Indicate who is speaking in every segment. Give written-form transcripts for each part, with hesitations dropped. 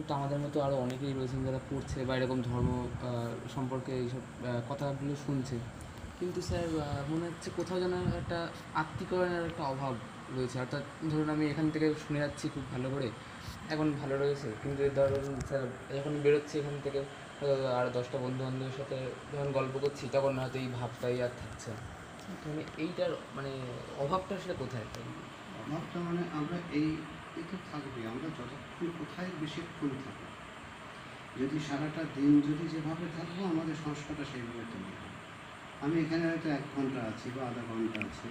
Speaker 1: তো আমাদের মতো আরও অনেকেই রয়েছেন যারা পড়ছে বা এরকম ধর্ম সম্পর্কে এইসব কথাগুলো শুনছে, কিন্তু স্যার মনে হচ্ছে কোথাও যেন একটা আত্মীকরণের একটা অভাব রয়েছে। অর্থাৎ ধরুন আমি এখান থেকে শুনে যাচ্ছি খুব ভালো করে, এখন ভালো রয়েছে, কিন্তু ধরুন স্যার যখন বেরোচ্ছি এখান থেকে আর 10টা বন্ধু বান্ধবের সাথে যখন গল্প করছি তখন হয়তো এই ভাবটাই আর থাকছে না। মানে এইটার মানে অভাবটা আসলে কোথায়?
Speaker 2: অভাবটা মানে আমরা এই তো থাকবে, আমরা যতক্ষণ কোথায় বেশিক্ষণ থাকবো, যদি সারাটা দিন যদি যেভাবে থাকবো আমাদের সংস্কারটা সেইভাবে তৈরি হবে। আমি এখানে হয়তো 1 ঘন্টা আছি বা আধা ঘন্টা আছি,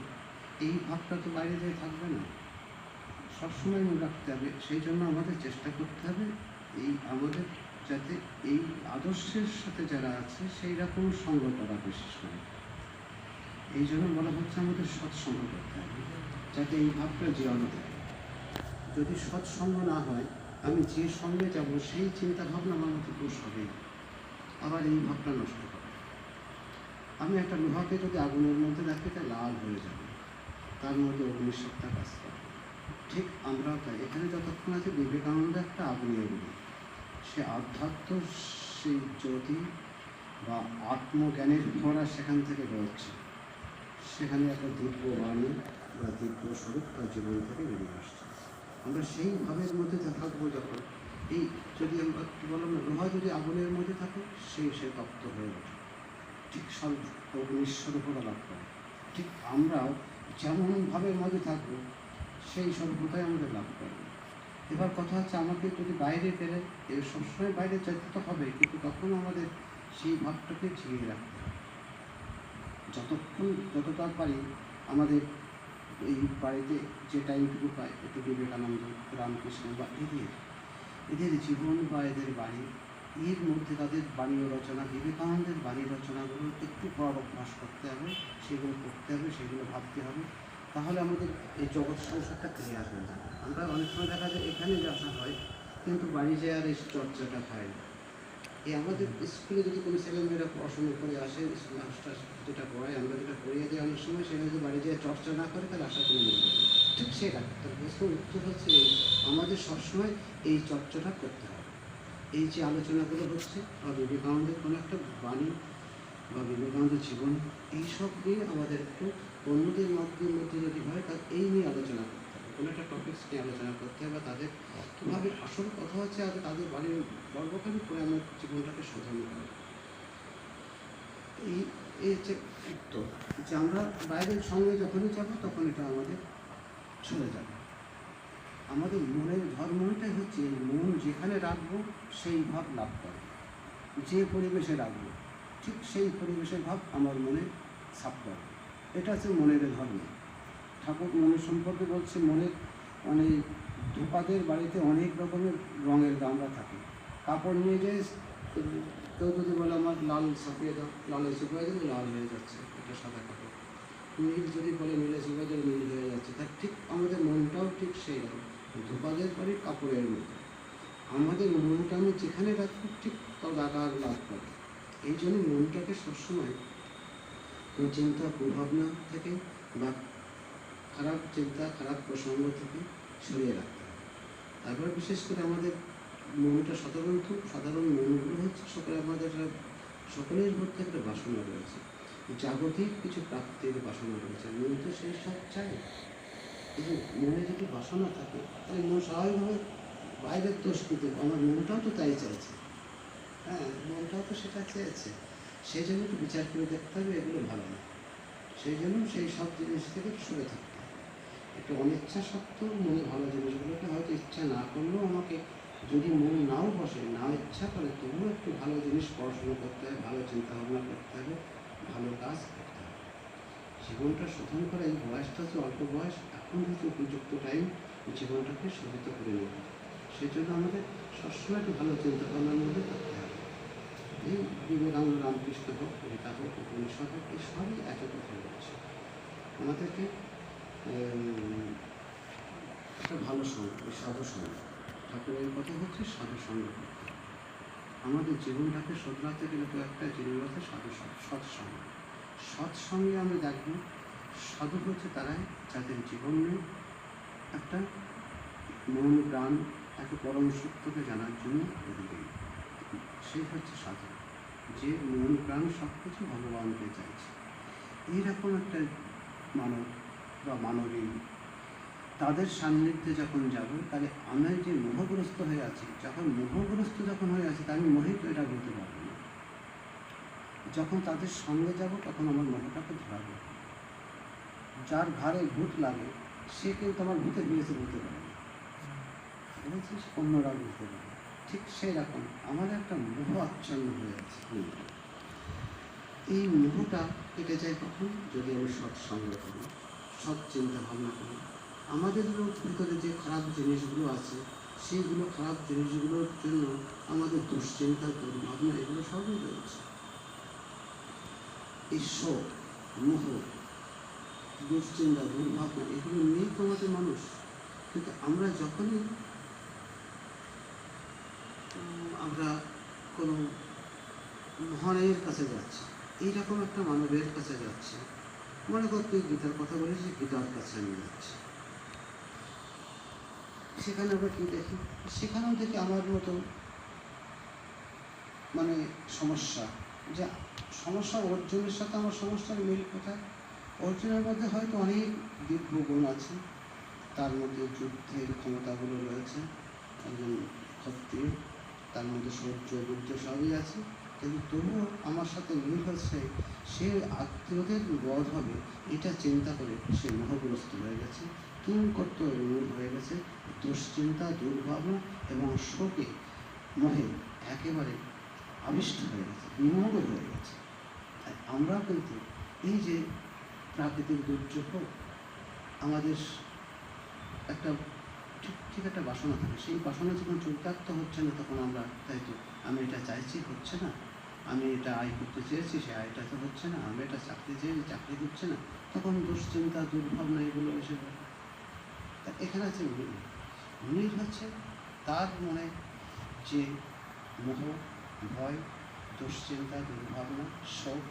Speaker 2: এই ভাবটা তো বাইরে যেয়ে থাকবে না, সবসময় মনে রাখতে হবে। সেই জন্য আমাদের চেষ্টা করতে হবে এই আমাদের যাতে এই আদর্শের সাথে যারা আছে সেই রকম সঙ্গ করা, বিশেষ করে এই জন্য বলা হচ্ছে আমাদের সৎসঙ্গ করতে হবে, যাতে এই ভাবটা জীবনে থাকে। যদি সৎসঙ্গ না হয়, আমি যে সঙ্গে যাব সেই চিন্তা ভাবনা আমার মধ্যে পুষ হবে, আবার এই ভাবটা নষ্ট হবে। আমি একটা লোহাকে যদি আগুনের মধ্যে রাখি, তা লাল হয়ে যাবে, তার মধ্যে অগ্নিশক্তি কাজ করে। ঠিক আমরাও তাই, এখানে যতক্ষণ আছে বিবেকানন্দ একটা আগুনের গুণ, সে আধ্যাত্ম, সেই জ্যোতি বা আত্মজ্ঞানের ফোঁড়া সেখান থেকে বেরোচ্ছে, সেখানে একটা দিব্য বাণী বা দিব্য স্বরূপ তার জীবন থেকে বেরিয়ে আসছে। আমরা সেই ভাবের মধ্যে থাকবো যখন, এই যদি আমরা কী বললাম না, লোহা যদি আগুনের মধ্যে থাকে সে তপ্ত হয়ে ওঠে, ঠিক অগ্নিস্বরূপতা লাভ করে। ঠিক আমরাও যেমন ভাবের মধ্যে থাকবো সেই স্বরূপতাই আমাদের লাভ করবে। এবার কথা হচ্ছে, আমাকে যদি বাইরে পেলে, এর সবসময় বাইরে যেতে তো হবে, কিন্তু তখন আমাদের সেই ভাবটাকে ঝিঙিয়ে রাখতে হবে। যতটা পারি আমাদের এই বাড়িতে যে টাইমটুকু পাই, একটু বিবেকানন্দ, রামকৃষ্ণ বা এদের জীবন বা এদের বাণী, এর মধ্যে তাদের বাণী রচনা, বিবেকানন্দের বাণী রচনাগুলো একটু পড়ার অভ্যাস করতে হবে, সেগুলো পড়তে হবে, সেগুলো ভাবতে হবে, তাহলে আমাদের এই জগৎ সংসারটা ক্লিয়ার হয়ে যাবে। আমরা অনেক সময় দেখা যায় এখানে আসা হয়, কিন্তু বাড়ি যায় আর এই চর্চাটা হয় না। এই আমাদের স্কুলে যদি কোনো ছেলেমেয়েরা পড়াশোনা করে আসে, মাস্টার যেটা পড়ায়, আমরা যেটা পড়িয়ে দিই অনেক সময়, সেটা যদি বাড়ি যেয়ে চর্চা না করে তাহলে আশা কোনো মনে করবে। ঠিক সেটা তার প্রশ্নের উত্তর হচ্ছে আমাদের সবসময় এই চর্চাটা করতে হবে। এই যে আলোচনাগুলো হচ্ছে, বা বিবেকানন্দের কোনো একটা বাণী বা বিবেকানন্দের জীবন, এইসব নিয়ে আমাদের একটু অন্যদের মধ্যে যদি হয়, তার এই নিয়ে আলোচনা করতে হবে, কোনো একটা টপিক্স নিয়ে আলোচনা করতে হবে, বা তাদের কীভাবে, আসল কথা হচ্ছে তাদের বাড়ির গর্বখানি করে আমার জীবনটাকে শোধন করা। এই হচ্ছে উত্তর, যে আমরা বাইরের সঙ্গে যখনই যাব তখন এটা আমাদের চলে যাবে। আমাদের মনের ধর্মটাই হচ্ছে মন যেখানে রাখবো সেই ভাব লাভ করে, যে পরিবেশে রাখবো ঠিক সেই পরিবেশের ভাব আমার মনে ছাপ করে। এটা হচ্ছে মনের ধর্ম। ঠাকুর মনের সম্পর্কে বলছে, মনের মানে ধোপাদের বাড়িতে অনেক রকমের রঙের গামলা থাকে, কাপড় নিয়ে যে কেউ যদি বলে আমার লাল ছাপিয়ে দাও, লালে শুকিয়ে দেবে, লাল হয়ে যাচ্ছে, এটা সাদা কাপড়। নীল যদি বলে নীলে শুকিয়ে দেবে, নীল হয়ে যাচ্ছে। তার ঠিক আমাদের মনটাও ঠিক সেই রকম, ধোপাদের বাড়ির কাপড়ের মতো। আমাদের মনটা আমি যেখানে রাখবো ঠিক তার আকার লাভ করে। এই জন্য মনটাকে সবসময় চিন্তা কুভাবনা থেকে বা খারাপ চিন্তা, খারাপ প্রসঙ্গ থেকে সরিয়ে রাখতে হবে। তারপরে বিশেষ করে আমাদের মনটা সাধারণ মনগুলো হচ্ছে সকলের মধ্যে একটা বাসনা রয়েছে, জাগতিক কিছু প্রাপ্তির বাসনা রয়েছে। মন তো সেই সব চায়। এই যে মনে যদি বাসনা থাকে, তাহলে মন স্বাভাবিকভাবে বাইরের দোষ কিন্তু আমার মনটাও তো তাই চাইছে। হ্যাঁ, মনটাও তো সেটা চেয়েছে। সেই জন্য একটু বিচার করে দেখতে হবে, এগুলো ভালো না। সেই জন্য সেই সব জিনিস থেকে সরে থাকতে হবে। একটু অনিচ্ছা সত্ত্বেও মনে ভালো জিনিসগুলোকে হয়তো ইচ্ছা না করলেও, আমাকে যদি মন নাও বসে, না ইচ্ছা করে, তবুও একটু ভালো জিনিস পড়াশোনা করতে হবে, ভালো চিন্তা ভাবনা করতে হবে, ভালো কাজ করতে হবে। জীবনটা শোধন করা, এই বয়সটা হচ্ছে অল্প বয়স, এখন হচ্ছে উপযুক্ত টাইম জীবনটাকে শোধিত করে নেওয়া। সেই জন্য আমাদের সবসময় একটু ভালো চিন্তা ভাবনার মধ্যে থাকতে হবে। এই বিবেকানন্দ, রামকৃষ্ণ হোক, গীতা হোক, উপনিষদ হোক, এই সবই একই কথা বলছে আমাদেরকে একটা ভালো সঙ্গ, এই সাধু সঙ্গ। ঠাকুরের কথা হচ্ছে সাধু সঙ্গ করতে। আমাদের জীবনটাকে শোধরাতে গেলে তো একটা জিনিস হচ্ছে সৎসঙ্গ। সৎসঙ্গে আমরা দেখব, সাধু হচ্ছে তারাই যাদের জীবনে একটা মন প্রাণ একটা পরম সত্যকে জানার জন্য এদিকে সেই হচ্ছে সাধন, যে মন প্রাণ সব কিছু ভগবানকে চাইছে। এইরকম একটা মানব বা মানবী তাদের সান্নিধ্যে যখন যাব, তাহলে আমি যে মোহগ্রস্ত হয়ে আছি, যখন হয়ে আছি তা আমি মোহিত এটা বলতে পারবো না। যখন তাদের সঙ্গে যাব তখন আমার মোহটাকে ধরাবো। যার ঘাড়ে ভূত লাগে সে কিন্তু আমার ভূতে বিয়েছে বলতে পারে না, বুঝেছিস, অন্যরা বুঝতে পারে। ঠিক সেই রকম আমার একটা মোহ আচ্ছন্ন হয়ে আছে। এই মোহটা কেটে যায় কখন? যদি আমি সৎসঙ্গ করি, সৎ চিন্তা ভাবনা করি। আমাদের ভিতরে যে খারাপ জিনিসগুলো আছে, সেইগুলো খারাপ জিনিসগুলোর জন্য আমাদের দুশ্চিন্তা, দুর্ভাবনা এগুলো সবই রয়েছে। এই শোক, মোহ, দুশ্চিন্তা, দুর্ভাবনা এগুলো নিয়েই তো আমাদের মানুষ। কিন্তু আমরা যখনই আমরা কোনো মহানের কাছে যাচ্ছি, এইরকম একটা মানবের কাছে যাচ্ছি, মনে কর তুই গীতার কথা বলেছি, গীতার কাছে আমি যাচ্ছি, সেখানে আমরা কী দেখি? সেখানেও দেখি আমার মতো মানে সমস্যা, যে সমস্যা অর্জুনের সাথে আমার সমস্যার মিল কোথায়? অর্জুনের মধ্যে হয়তো অনেক দিব্য গুণ আছে, তার মধ্যে যুদ্ধের ক্ষমতাগুলো রয়েছে, একজন ক্ষত্রিয়, তার মধ্যে সহ্য বুদ্ধ সবই আছে, কিন্তু তবুও আমার সাথে মিল হচ্ছে সে আত্মীয়দের বধ হবে এটা চিন্তা করে সে মোহগ্রস্ত হয়ে গেছে, কিংকর্ত মূল হয়ে গেছে, দুশ্চিন্তা, দুর্ভাবনা এবং শোকে, মোহে একেবারে আবিষ্ট হয়ে গেছে, বিমগ্ন হয়ে গেছে। তাই আমরা কিন্তু এই যে প্রাকৃতিক দুর্যোগ হোক, আমাদের একটা ঠিক একটা বাসনা থাকে, সেই বাসনা যখন চরিতার্থ হচ্ছে না, তখন আমরা তাই তো আমি এটা চাইছি, হচ্ছে না, আমি এটা আয় করতে চেয়েছি, সে আয়টা তো হচ্ছে না, আমি এটা চাকরি চেয়েছি, চাকরি হচ্ছে না, তখন দুশ্চিন্তা, দুর্ভাবনা এগুলো এসে পড়ে। তা এখানে আছে মিল হচ্ছে তার মনে যে মোহ, ভয়, দুশ্চিন্তা, দুর্ভাবনা, শোক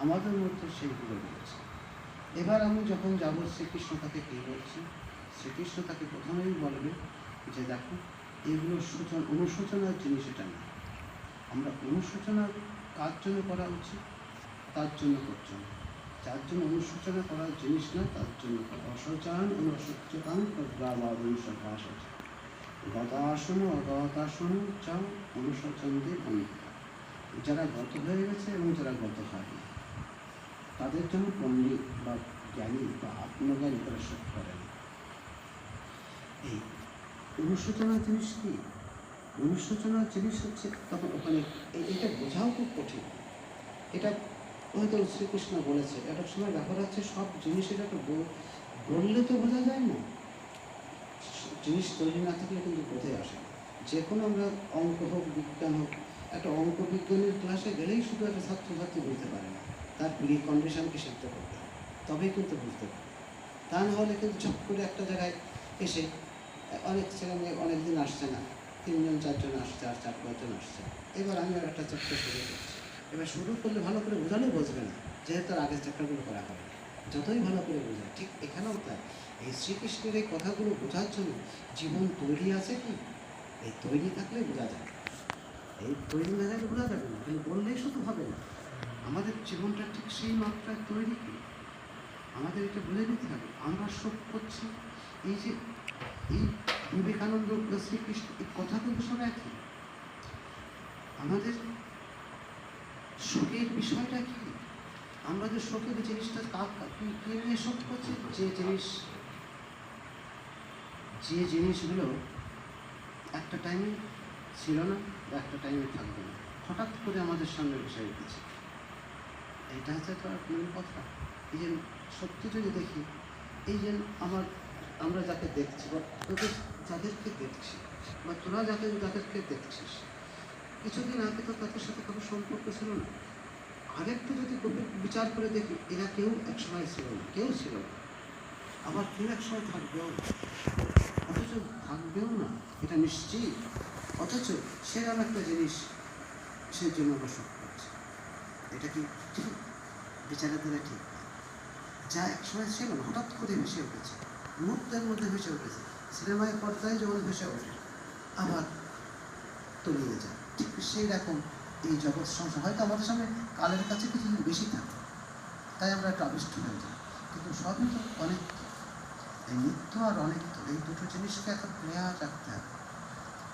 Speaker 2: আমাদের মধ্যে সেইগুলো রয়েছে। এবার আমি যখন যাব, শ্রীকৃষ্ণ তাকে কী বলছি? শ্রীকৃষ্ণ তাকে প্রথমেই বলবে যে দেখো, এগুলো অনুশোচনার জিনিস এটা না। আমরা অনুশোচনা কার জন্য করা উচিত? তার জন্য করছো না, যার জন্য অনুশোচনা করার জিনিস না তার জন্য করা। অশোচান অনুশোচ্যতাং তদ্ভাবাদুষভাষ গতাসন অগতাসন চা অনুশোচনদের অন্তর। যারা গত হয়ে গেছে এবং যারা গত হয়নি তাদের জন্য পণ্ডিত বা জ্ঞানী বা আত্মজ্ঞানী তারা শোক করে না। এই অনুশোচনার জিনিস কি? অনুশোচনার জিনিস হচ্ছে তখন ওখানে এটা বোঝাও খুব কঠিন। এটা হয়তো শ্রীকৃষ্ণ বলেছে, একটা সময় ব্যাপার হচ্ছে সব জিনিসের একটা বললে তো বোঝা যায় না, জিনিস তৈরি না থাকলে কিন্তু বোঝে আসে না। যে কোনো আমরা অঙ্ক হোক, বিজ্ঞান হোক, একটা অঙ্ক বিজ্ঞানের ক্লাসে গেলেই শুধু একটা ছাত্রছাত্রী বুঝতে পারে না, তার প্রি কন্ডিশনকে শিখতে করতে হবে, তবেই কিন্তু বুঝতে পারে। তা না হলে কিন্তু চট করে একটা জায়গায় এসে অনেক ছেলে মেয়ে অনেকদিন আসছে না, 3জন 4জন আসছে, আর 4-5জন আসছে, এবার আমি আর একটা চ্যাপ্টার শুরু করছি। এবার শুরু করলে ভালো করে বোঝালেও বুঝবে না, যেহেতু আর আগের চ্যাপ্টারগুলো করা হবে, যতই ভালো করে বোঝায়। ঠিক এখানেও তাই, এই শ্রীকৃষ্ণের এই কথাগুলো বোঝার জন্য জীবন তৈরি আছে কি? এই তৈরি থাকলে বোঝা যায়, এই তৈরি না থাকলে বোঝা যাবে না, কিন্তু বললেই শুধু হবে না। আমাদের জীবনটা ঠিক সেই মাত্রায় তৈরি কি আমাদের এটা বলে নিতে হবে। আমরা শোক করছি, এই যে এই বিবেকানন্দ, শ্রীকৃষ্ণ, এই কথা কিন্তু সব একই। আমাদের শোকের বিষয়টা কি? আমরা যে শোকের জিনিসটা কে নিয়ে শোক করছি? যে জিনিসগুলো একটা টাইমে ছিল না বা একটা টাইমে থাকবে না, হঠাৎ করে আমাদের সামনে ভেসে উঠেছে। এটা হচ্ছে তো মূল কথা। এই যে সত্যি যদি দেখি, এই যে আমরা যাকে দেখছি বা তোদের যাদেরকে দেখছি বা তোরা যাদেরকে দেখছিস, কিছুদিন আগে তো তাদের সাথে কারো সম্পর্ক ছিল না। আরেকটু যদি বিচার করে দেখি, এরা কেউ একসময় ছিল না, কেউ ছিল না, আবার কেউ একসময় থাকবেও না, অথচ থাকবেও না এটা নিশ্চিত। অথচ সেরকম একটা জিনিস সেই জন্য আমরা শোক করছি। এটা কি ঠিক? বিচারের দ্বারা ঠিক। যা একসময় ছিল না, হঠাৎ করে ভেসে উঠেছে, মুহূর্তের মধ্যে ভেসে উঠেছে, সিনেমায় পর্দায় যেমন ভেসে ওঠে, আবার তলিয়ে যায়। ঠিক সেই রকম এই জগৎ সংসার হয়তো আমাদের সামনে কালের কাছে কিছু বেশি থাকে, তাই আমরা একটু আবিষ্ট হয়ে যাই, কিন্তু সবই তো অনেক। এই নিত্য আর অনিত্য এই দুটো জিনিসকে এখন ক্লিয়ার রাখতে হবে।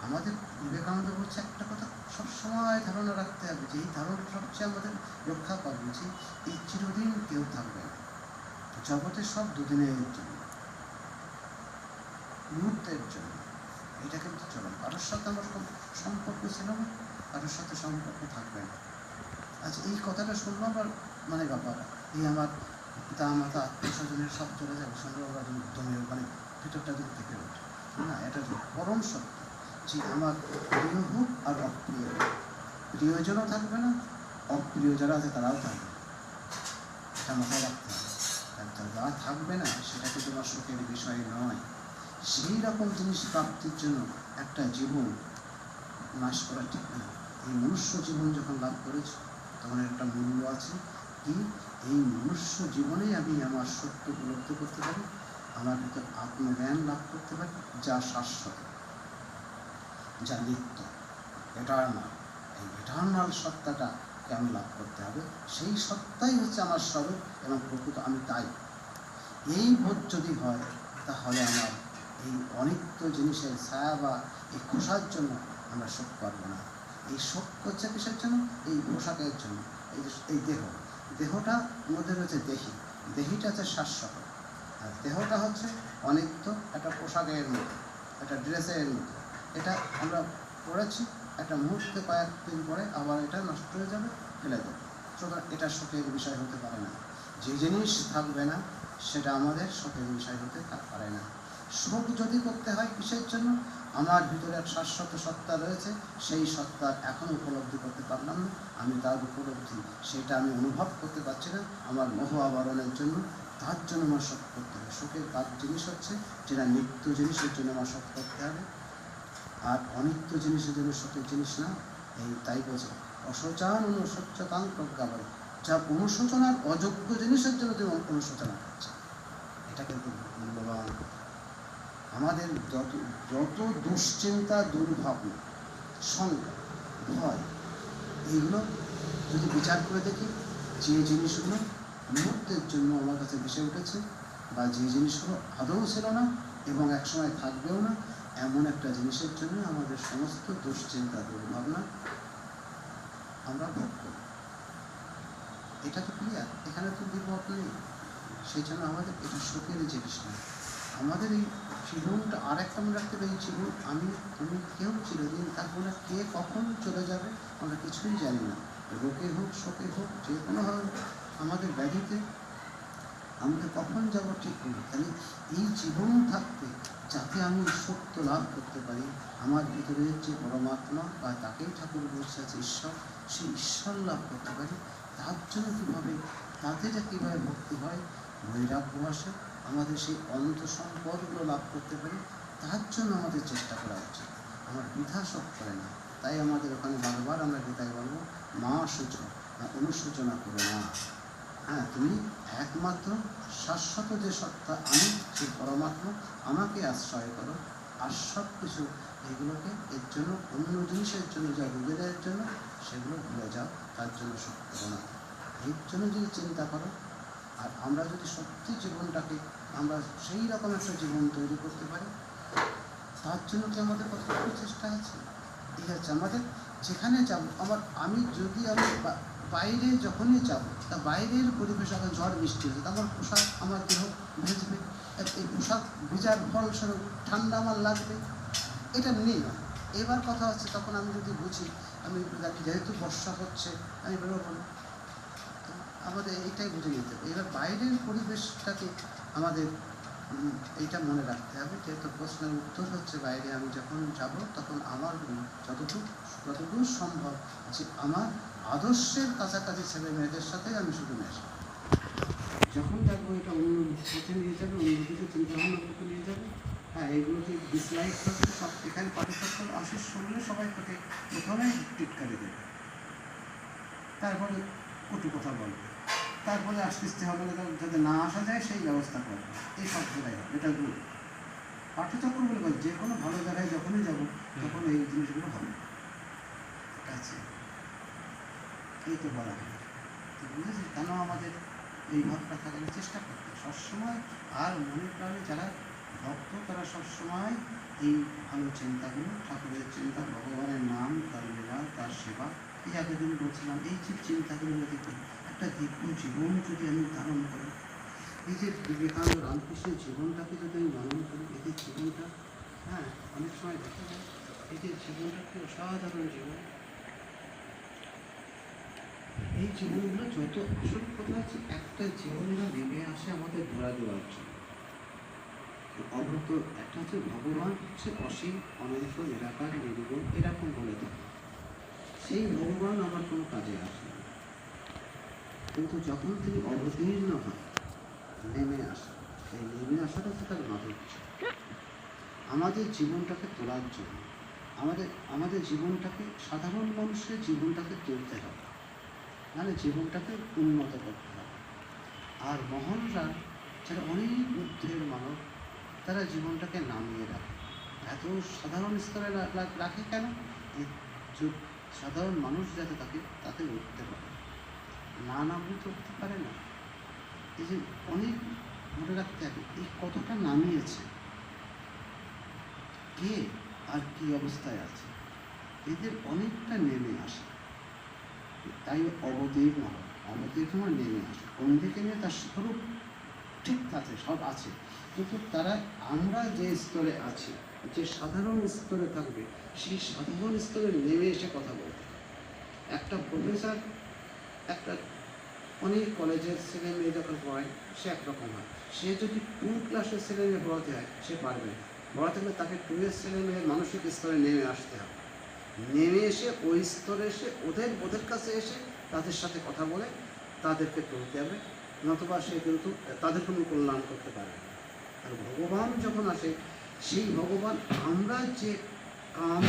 Speaker 2: আমাদের বিবেকানন্দ বলছে একটা কথা সবসময় ধারণা রাখতে হবে, যে এই ধারণা সবচেয়ে আমাদের রক্ষা পাবে, যে এই চিরদিন কেউ থাকবে না, জগতের সব দুদিনের জন্য, মুহূর্তের জন্য। এটা কিন্তু চলো কারোর সাথে আমার সম্পর্ক ছিল না, কারোর সাথে সম্পর্ক থাকবে না। আচ্ছা, এই কথাটা শুনলাম আর মানে ব্যাপার এই আমার পিতা মাতা আত্মীয় স্বজনের সব চলে যাবে, শুনলে ওরা দমে মানে ভিতরটা দিক থেকে ওঠে না। এটা পরম সত্য যে আমার প্রিয় হোক আর অপ্রিয় হোক, প্রিয়জনও থাকবে না, অপ্রিয় যারা আছে তারাও থাকবে, এটা মাথায় রাখতে হবে। যা থাকবে না সেটা কিন্তু আমার সুখের বিষয় নয়। সেই রকম জিনিস প্রাপ্তির জন্য একটা জীবন নাশ করা ঠিক না। এই মনুষ্য জীবন যখন লাভ করেছি তখন একটা মূল্য আছে, কি এই মনুষ্য জীবনেই আমি আমার সত্য উপলব্ধি করতে পারি, আমার ভিতর আত্মজ্ঞান লাভ করতে পারি, যা শাশ্বত, যা নিত্য, এটার্নাল। এই এটার্নাল সত্তাটাকে আমি লাভ করতে হবে। সেই সত্তাই হচ্ছে আমার স্বরূপ এবং প্রকৃত আমি তাই। এই বোধ যদি হয় তাহলে আমার এই অনিত্য জিনিসের ছায়া বা এই খোসার জন্য আমরা শোক পারবো না। এই শোক করছে কিসের জন্য? এই পোশাকের জন্য। এই দেহটা মধ্যে রয়েছে দেহি, দেহিটা হচ্ছে শাশ্বত, আর দেহটা হচ্ছে অনিত্য, একটা পোশাকের মতো, একটা ড্রেসের মতো। এটা আমরা পড়েছি, একটা মুহূর্তে কয়েকদিন পরে আবার এটা নষ্ট হয়ে যাবে, ফেলে দেবে। সুতরাং এটা শোকের বিষয় হতে পারে না। যে জিনিস থাকবে না সেটা আমাদের শোকের বিষয় হতে পারে না। শোক যদি করতে হয় কিসের জন্য? আমার ভিতরে এক শাশ্বত সত্তা রয়েছে, সেই সত্তার এখনও উপলব্ধি করতে পারলাম না, আমি তার উপলব্ধি সেটা আমি অনুভব করতে পারছি না আমার মোহ আবরণের জন্য, তার জন্য আমার শোক করতে হবে। শোকের কাজ জিনিস হচ্ছে যেটা নিত্য জিনিসের জন্য আমার শোক করতে হবে, আর অনিত্য জিনিসের জন্য শোকের জিনিস না। এই তাই বোঝে অশোচান অনুশোচতাং প্রজ্ঞা বলে, যা অনুশোচনার অযোগ্য জিনিসের জন্য তুমি অনুশোচনা করছে, এটা কিন্তু মূল্যবান। আমাদের যত দুশ্চিন্তা, দুর্ভাবনা, শঙ্কা, ভয়, এইগুলো যদি বিচার করে দেখি, যে জিনিসগুলো মুহূর্তের জন্য আমার কাছে ভেসে উঠেছে, বা যে জিনিসগুলো আদৌ ছিল না এবং একসময় থাকবেও না, এমন একটা জিনিসের জন্য আমাদের সমস্ত দুশ্চিন্তা, দুর্ভাবনা আমরা ভোগ করি। এটা তো ক্লিয়ার, এখানে তো বিপদ নেই। সেই জন্য আমাদের এটা শোকের জিনিস না। আমাদের এই জীবনটা আর একটা মনে রাখতে হবে, এই জীবন আমি তুমি কেউ চিরদিন থাকবো না, কে কখন চলে যাবে আমরা কিছুই জানি না। রোগে হোক, শোকে হোক, যে কোনোভাবে আমাদের ব্যাধিতে আমাদের কখন যাব ঠিক নেই। তাহলে এই জীবন থাকতে যাতে আমি সত্য লাভ করতে পারি, আমার ভিতরে যে পরমাত্মা বা তাকেই ঠাকুর বলছে আছে ঈশ্বর, সেই ঈশ্বর লাভ করতে পারি, তার জন্য কীভাবে, তাতে যে কীভাবে ভক্তি হয়, বৈরাগ্য আসে, আমাদের সেই অন্ত সম্পদগুলো লাভ করতে পারি, তার জন্য আমাদের চেষ্টা করা উচিত। আমার বৃথা শোক করে না। তাই আমাদের ওখানে বারবার আমরা গীতায় বলবো, মা সূচক না অনুশোচনা করো না। হ্যাঁ, তুমি একমাত্র শাশ্বত যে সত্তা আমি, সেই পরমাত্মা, আমাকে আশ্রয় করো। আর সব কিছু এগুলোকে এর জন্য অন্য জিনিসের জন্য, যা রোগীদের জন্য, সেগুলো ভুলে যাও, তার জন্য শোক করো না। এর জন্য যদি চিন্তা করো, আর আমরা যদি সত্যি জীবনটাকে আমরা সেই রকম একটা জীবন তৈরি করতে পারি, তার জন্য কি আমাদের কতটুকু চেষ্টা আছে? এই হচ্ছে আমাদের যেখানে যাব, আমি যদি বাইরে যখনই যাব, তা বাইরের পরিবেশ এখন ঝড় বৃষ্টি হচ্ছে, আমার পোশাক আমার দেহ ভেজবে, এই পোশাক ভেজার ফলস্বরূপ ঠান্ডা আমার লাগবে, এটা নেই না। এবার কথা হচ্ছে তখন আমি যদি বুঝি, আমি যেহেতু বর্ষা হচ্ছে আমি বেরোবো না, আমাদের এইটাই বুঝে নিতে হবে। এবার বাইরের পরিবেশটাকে আমাদের এইটা মনে রাখতে হবে। যেহেতু প্রশ্নের উত্তর হচ্ছে বাইরে আমি যখন যাব তখন আমার যতদূর সম্ভব যে আমার আদর্শের কাছাকাছি ছেলে মেয়েদের সাথে আমি শুধু মেশি। যখন দেখবো এটা অন্য সাথে নিয়ে যাবে, অন্য কিছু চিন্তাভাবনা করতে নিয়ে যাবে, হ্যাঁ এগুলোকে ডিসলাইক করতে সব এখানে পাঠ্যক্রম আসার সঙ্গে সবাই তাকে প্রথমে টিটকারি দেবে, তারপরে কটু কথা বলবে, তারপরে আস্তে আস্তে হবে যাতে না আসা যায় সেই ব্যবস্থা করবে। এই সব জায়গায় এটা গুড পাঠ্যচক্র বলে যে কোনো ভালো জায়গায় যখনই যাব তখন এই জিনিসগুলো হবে। ঠিক আছে, এই তো বলা হয়। তো বুঝেছি কেন আমাদের এই ভাবটা থাকার চেষ্টা করতে সবসময়। আর মনে প্রাণে যারা ভক্ত তারা সবসময় এই ভালো চিন্তাগুলো, ঠাকুরের চিন্তা, ভগবানের নাম, তার লীলা, তার সেবা, এই এতদিন বলছিলাম, এই যে চিন্তাগুলো যদি করি, একটা দিব্য জীবন যদি আমি ধারণ করি, এই যে বিবেকানন্দ রামকৃষ্ণের জীবনটাকে যদি আমি ধারণ করি, এদের জীবনটা, হ্যাঁ, অনেক সময় দেখা যায় এদের জীবনটা কি অসাধারণ জীবন। এই জীবনগুলো যত আসল কথা হচ্ছে একটা জীবনেরা নেমে আসে আমাদের ধরা দেওয়ার জন্য। অব্রত একটা হচ্ছে ভগবান হচ্ছে অসীম, অনন্ত, নিরাকার, নির্গুণ, এরকম বলে থাকে। সেই ভগবান আমার কোনো কাজে আসে না, কিন্তু যখন তিনি অবতীর্ণ হয়, নেমে আসে, সেই নেমে আসাটা হচ্ছে তার মাধুর্য। আমাদের জীবনটাকে তোলার জন্য, আমাদের জীবনটাকে, সাধারণ মানুষের জীবনটাকে তুলতে হবে, মানে জীবনটাকে উন্নত করতে হবে। আর মহানরা, যারা অনেক ঊর্ধ্বের মানব, তারা জীবনটাকে নামিয়ে রাখে। এত সাধারণ স্তরে রাখে কেন? সাধারণ মানুষ যাতে তাতে উঠতে পারে, না নামলে তো উঠতে পারে না। এই যে অনেক মনে রাখতে হবে এই কতটা নামিয়েছে, কে আর কি অবস্থায় আছে, এদের অনেকটা নেমে আসে, তাই অবতীর্ণ হয়। অবতীর্ণ নেমে আসে কোন দিকে নিয়ে, তার স্বরূপ ঠিক আছে, সব আছে, কিন্তু তারা, আমরা যে স্তরে আছি, যে সাধারণ স্তরে থাকবে, সেই সাধারণ স্তরে নেমে এসে কথা বলবে। একটা প্রফেসর, একটা অনেক কলেজের ছেলে মেয়ে যখন পড়ায়, সে একরকম হয়। সে যদি 2 ক্লাসের ছেলে মেয়ে পড়াতে হয়, সে পারবে না। পড়াতে গেলে তাকে 2 এর ছেলে মেয়ের মানসিক স্তরে নেমে আসতে হবে। নেমে এসে ওই স্তরে এসে ওদের কাছে এসে তাদের সাথে কথা বলে তাদেরকে তুলতে হবে, নতুবা সে কিন্তু তাদের কোনো কল্যাণ করতে পারে না। আর ভগবান যখন আসে, সেই ভগবান আমরা যে কাম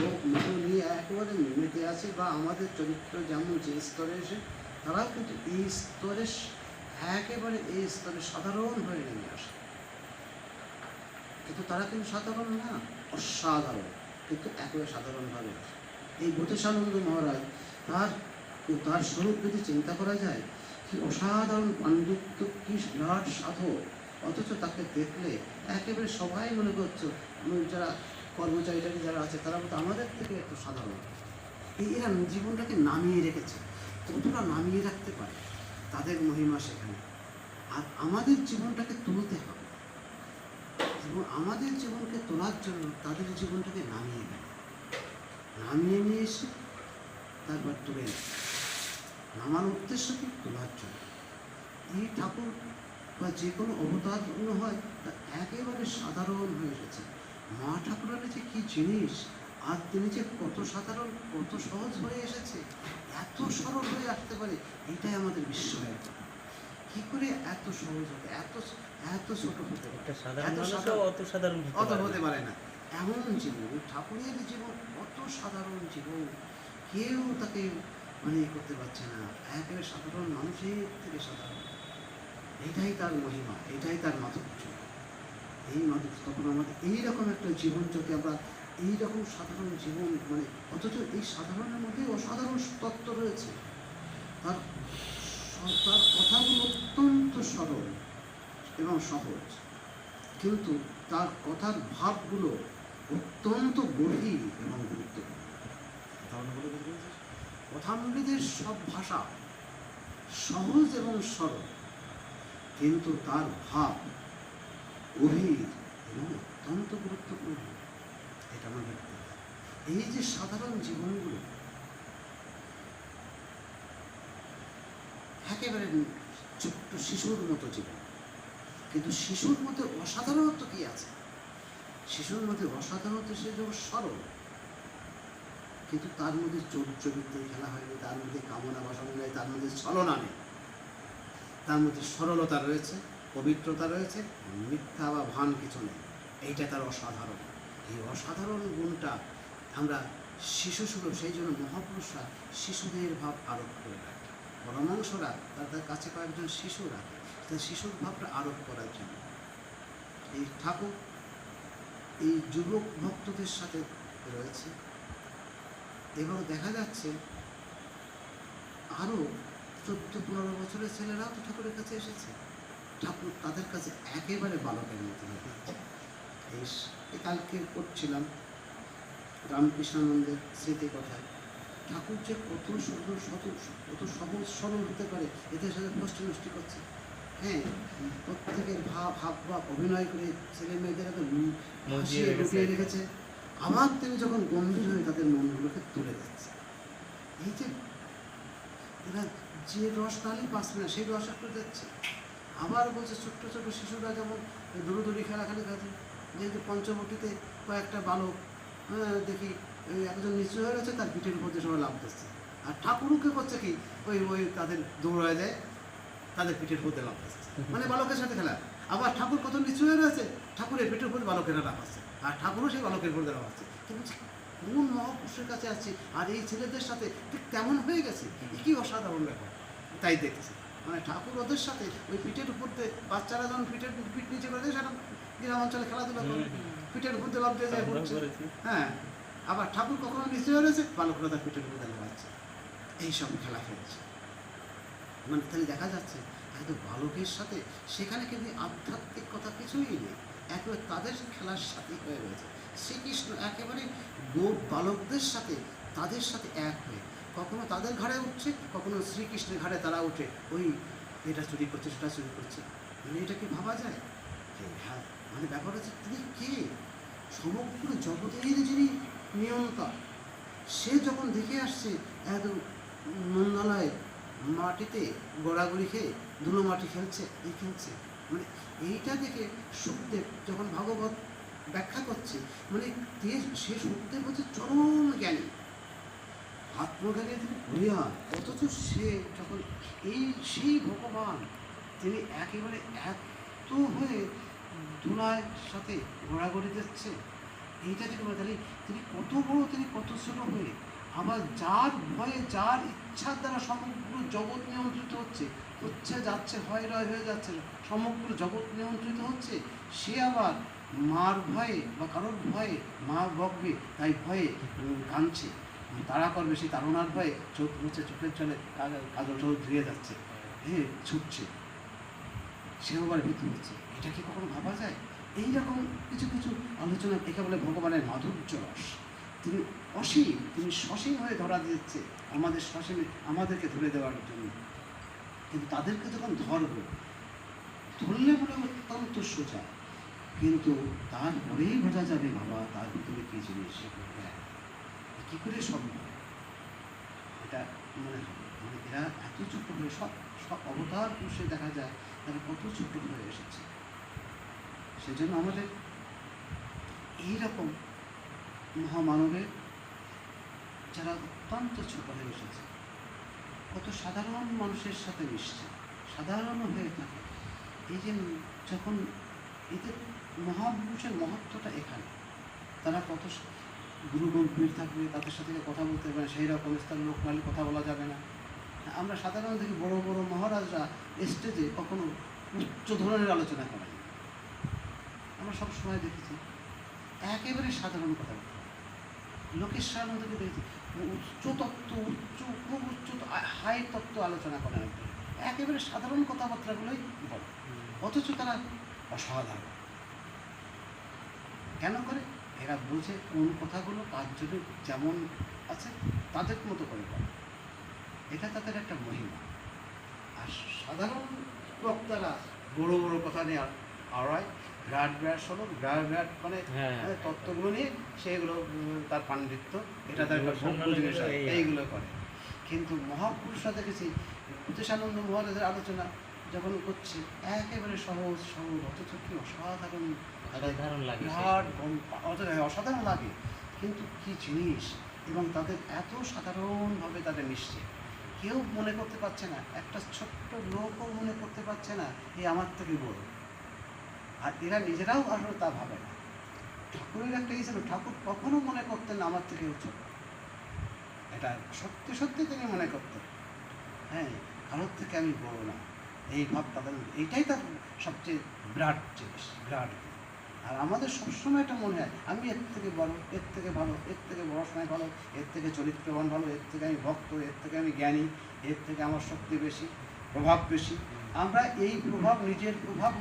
Speaker 2: লোক মোহ নিয়ে একেবারে মেতে আছে, বা আমাদের চরিত্র যেমন যে স্তরে এসে, তারাও কিন্তু এই স্তরে, একেবারে এই স্তরে সাধারণ হয়ে নেমে আসে। কিন্তু তারা কিন্তু সাধারণ না, অসাধারণ, কিন্তু একেবারে সাধারণভাবে আসে। এই বোধেশানন্দ মহারাজ, তার স্বরূপ যদি চিন্তা করা যায়, কি অসাধারণ পাণ্ডিত্য, কি বিরাট সাধক, অথচ তাকে দেখলে একেবারে সবাই মনে করছো, যারা কর্মচারীরা যারা আছে, তারা বলতো আমাদের থেকে একটু সাধারণ। এরা জীবনটাকে নামিয়ে রেখেছে, কতটা নামিয়ে রাখতে পারে, তাদের মহিমা সেখানে। আর আমাদের জীবনটাকে তুলতে হবে, এবং আমাদের জীবনকে তোলার জন্য তাদের জীবনটাকে নামিয়ে নিয়ে এসে তারপর তুলে নামার উদ্দেশ্য কি? তোলার জন্য। এই ঠাকুর বা যে কোনো অবতার হয়, তা একেবারে সাধারণ হয়ে এসেছে। মা ঠাকুরের যে কী জিনিস, আর তিনি যে কত সাধারণ, কত সহজ হয়ে এসেছে, এত সরল হয়ে আসতে পারে, এটাই আমাদের বিস্ময়ের কথা। কী করে এত সহজ হতে, এত ছোট হতে পারে, অত হতে পারে না। এমন জীবন, ঠাকুরের জীবন কত সাধারণ জীবন, কেউ তাকে মানে করতে পারছে না, একেবারে সাধারণ মানুষের থেকে সাধারণ। এটাই তার মহিমা, এটাই তার মাধুর্য। এই মাধুর্য তখন আমাদের এইরকম একটা জীবন, যদি আমরা এইরকম সাধারণ জীবন, মানে অথচ এই সাধারণের মধ্যে অসাধারণ তত্ত্ব রয়েছে। তার কথাগুলো অত্যন্ত সরল এবং সহজ, কিন্তু তার কথার ভাবগুলো অত্যন্ত গভীর এবং গুরুত্বপূর্ণ। কথামৃতের সব ভাষা সহজ এবং সরল, কিন্তু তার ভাব গভীর এবং অত্যন্ত গুরুত্বপূর্ণ। এটা আমার দেখতে হবে। এই যে সাধারণ জীবনগুলো একেবারে ছোট্ট শিশুর মতো জীবন, কিন্তু শিশুর মধ্যে অসাধারণত্ব কি আছে? শিশুর মধ্যে অসাধারণত্ব, সে যখন সরল, কিন্তু তার মধ্যে চরিত্র খেলা হয়নি, তার মধ্যে কামনা বাসনা নেই, তার মধ্যে ছলনা নেই, তার মধ্যে সরলতা রয়েছে, পবিত্রতা রয়েছে, মিথ্যা বা ভান কিছু নেই। এইটা তার অসাধারণ। এই অসাধারণ গুণটা আমরা শিশু সুলভ, সেই জন্য মহাপুরুষরা শিশুদের ভাব আরোপ করে রাখে, পরমাংশরা তাদের কাছে কয়েকজন শিশু রাখে, তাই শিশুর ভাবটা আরোপ করার জন্য। এই ঠাকুর এই যুবক ভক্তদের সাথে রয়েছে। এবং দেখা যাচ্ছে আরও 14-15 বছরের ছেলেরাও তো ঠাকুরের কাছে এসেছে, ঠাকুর তাদের কাছে একেবারে বালকের মতো হয়ে যাচ্ছে। এই কালকে করছিলাম রামকৃষ্ণানন্দের স্মৃতি কথায়, ঠাকুর যে কত সুন্দর কত সহজ সরল হতে পারে, এদের সাথে কষ্ট নষ্টি করছে। হ্যাঁ, প্রত্যেকের ভাব অভিনয় করে ছেলে মেয়েদের এত হাসিয়ে লুকিয়ে রেখেছে, আবার তিনি যখন গম্ভীর হয়ে তাদের মনগুলোকে তুলে দিচ্ছে। এই যে এরা যে রস নালি পাচ্ছে না সেই রস একটু দিচ্ছে। আবার বলছে ছোট্ট ছোট শিশুরা যেমন দৌড়দৌড়ি খেলাখালি কাজে, যেহেতু পঞ্চবটিতে কয়েকটা বালক দেখি একজন নিচু হয়ে গেছে, তার পিঠের মধ্যে সবাই লাভ দিচ্ছে। আর ঠাকুরকে করছে কি, ওই তাদের দৌড়ায় যায়, তাদের পিঠের মধ্যে লাভ দিচ্ছে, মানে বালকের সাথে খেলা। আবার ঠাকুর কত নিচু হয়ে রয়েছে, ঠাকুরের পিঠের মধ্যে বালকেরা লাভ আসছে, আর ঠাকুরও সেই বালকের মধ্যে লাভ আসছে। কিন্তু কোন মহাপুরুষের কাছে আসছে, আর এই ছেলেদের সাথে ঠিক তেমন হয়ে গেছে, কি অসাধারণ ব্যাপার। তাই দেখছি মানে ঠাকুর ওদের সাথে ওই পিঠের উপর দিয়ে, বাচ্চারা যখন পিঠ নিচে করে দেয়, সেটা গ্রাম অঞ্চলে খেলাধুলা করে পিঠের উপর দিয়ে লাভ দিয়ে যায় পড়ছে। হ্যাঁ, আবার ঠাকুর কখনো নিচে হয়ে রয়েছে, বালকরা তার পিঠের উপর দিয়ে লাগাচ্ছে, এইসব খেলা খেলছে। মানে তাহলে দেখা যাচ্ছে একদম বালকের সাথে সেখানে কিন্তু আধ্যাত্মিক কথা কিছুই নেই, একেবারে তাদের খেলার সাথেই হয়ে রয়েছে। শ্রীকৃষ্ণ একেবারে বালকদের সাথে তাদের সাথে এক হয়ে কখনো তাদের ঘাড়ে উঠছে, কখনো শ্রীকৃষ্ণের ঘাড়ে তারা উঠে ওই এটা চুরি করছে সেটা চুরি করছে। মানে এটা কি ভাবা যায়? হ্যাঁ, মানে ব্যাপার হচ্ছে তিনি কে, সমগ্র জগতের যিনি নিয়ন্তা, সে যখন দেখে আসছে একদম নন্দালয়ে মাটিতে গড়াগড়ি খেয়ে ধুলো মাটি খেলছে, মানে এইটা দেখে সুখদেব যখন ভাগবত ব্যাখ্যা করছে, মানে সে সুখদেব হচ্ছে চরম জ্ঞানী, আত্মজ্ঞানী তিনি হরিয়ান, অথচ সে যখন সেই ভগবান তিনি একেবারে এত হয়ে ধুলার সাথে ঘোরাঘুরি দিচ্ছে, এইটা থেকে বলে তাহলে তিনি কত বড়, তিনি কত ছোট হয়ে, আবার যার ভয়ে যার ইচ্ছার দ্বারা সমগ্র জগৎ নিয়ন্ত্রিত হচ্ছে যাচ্ছে, হয় রয় হয়ে যাচ্ছে, সমগ্র জগৎ নিয়ন্ত্রিত হচ্ছে, সে আবার মার ভয়ে বা কারোর ভয়ে মা বকবে তাই ভয়ে কাঁদছে, তাড়া করবে সেই তাড়নার ভয়ে চোখ মুছে চোখের চলে কাজল চোখ ধুয়ে যাচ্ছে, হ্যাঁ ছুটছে, সে আবার ভীতি হচ্ছে। এটা কি কখনো ভাবা যায়? এইরকম কিছু কিছু আলোচনা, একে বলে ভগবানের মাধুর্য রস। তিনি অসীম, তিনি সসীম হয়ে ধরা দিচ্ছে আমাদের সসীমে, আমাদেরকে ধরে দেওয়ার জন্য। কিন্তু তাদেরকে যখন ধরলে বলে অত্যন্ত সোজা, কিন্তু তারপরেই বোঝা যাবে বাবা তার ভিতরে কী জিনিস, কী করে সম্ভব এটা মনে হবে। মানে এরা এত ছোট্ট হয়ে সব অবতার পুরুষে দেখা যায় তারা কত ছোট্ট হয়ে এসেছে। সেজন্য আমাদের এইরকম মহামানবের যারা অত্যন্ত ছোট হয়ে এসেছে, কত সাধারণ মানুষের সাথে মিশছে, সাধারণ হয়ে থাকে, এই যে যখন এদের মহাপুরুষের মহত্বটা এখানে, তারা কত গুরু গম্ভীর থাকবে, তাদের সাথে কথা বলতে পারে, সেই রকম স্তর লোক নালি কথা বলা যাবে না। আমরা সাধারণত দেখি বড় বড় মহারাজরা স্টেজে কখনো উচ্চ ধরনের আলোচনা করেন, আমরা সব সময় দেখেছি একেবারে সাধারণ কথা বলতে। লোকের সাধারণতকে দেখেছি উচ্চ তত্ত্ব, খুব উচ্চ হাই তত্ত্ব আলোচনা করেন, একেবারে সাধারণ কথাবার্তাগুলোই বলে, অথচ তারা অসাধারণ। কেন করে? এরা বোঝে কোন কথাগুলো কার জন্য যেমন আছে তাদের মতো করে বলে, এটা তাদের একটা মহিমা। আর সাধারণ বক্তারা বড় বড় কথা নিয়ে আড়ায় বিরাট স্বরূপ, বিরাট মানে তত্ত্বগুলো নিয়ে সেগুলো তার পাণ্ডিত্য, এটা তার জিনিস এইগুলো করে। কিন্তু মহাপুরুষরা দেখেছি জ্যোতিষানন্দ মহারাজের আলোচনা যখন করছে একেবারে সহজ সরল, অথচ কি অসাধারণ লাগে, অসাধারণ লাগে। কিন্তু কি জিনিস, এবং তাদের এত সাধারণভাবে তাদের মিশছে, কেউ মনে করতে পারছে না, একটা ছোট্ট লোকও মনে করতে পারছে না এই আমার থেকে বড়। আর এরা নিজেরাও আসলে তা ভাবে না। ঠাকুরের একটা ইয়ে ছিল, ঠাকুর কখনো মনে করতেন না আমার থেকে ছোট, এটা সত্যি সত্যি তিনি মনে করতেন, হ্যাঁ কারোর থেকে আমি বড় না, এই ভাব তাদের, এইটাই তার সবচেয়ে বিরাট জিনিস, বিরাট। আর আমাদের সবসময় এটা মনে হয় আমি এর থেকে বড়, এর থেকে ভালো, এর থেকে পড়াশোনায় ভালো, এর থেকে চরিত্রবান ভালো, এর থেকে আমি ভক্ত, এর থেকে আমি জ্ঞানী, এর থেকে আমার শক্তি বেশি, প্রভাব বেশি। আমরা এই প্রভাব,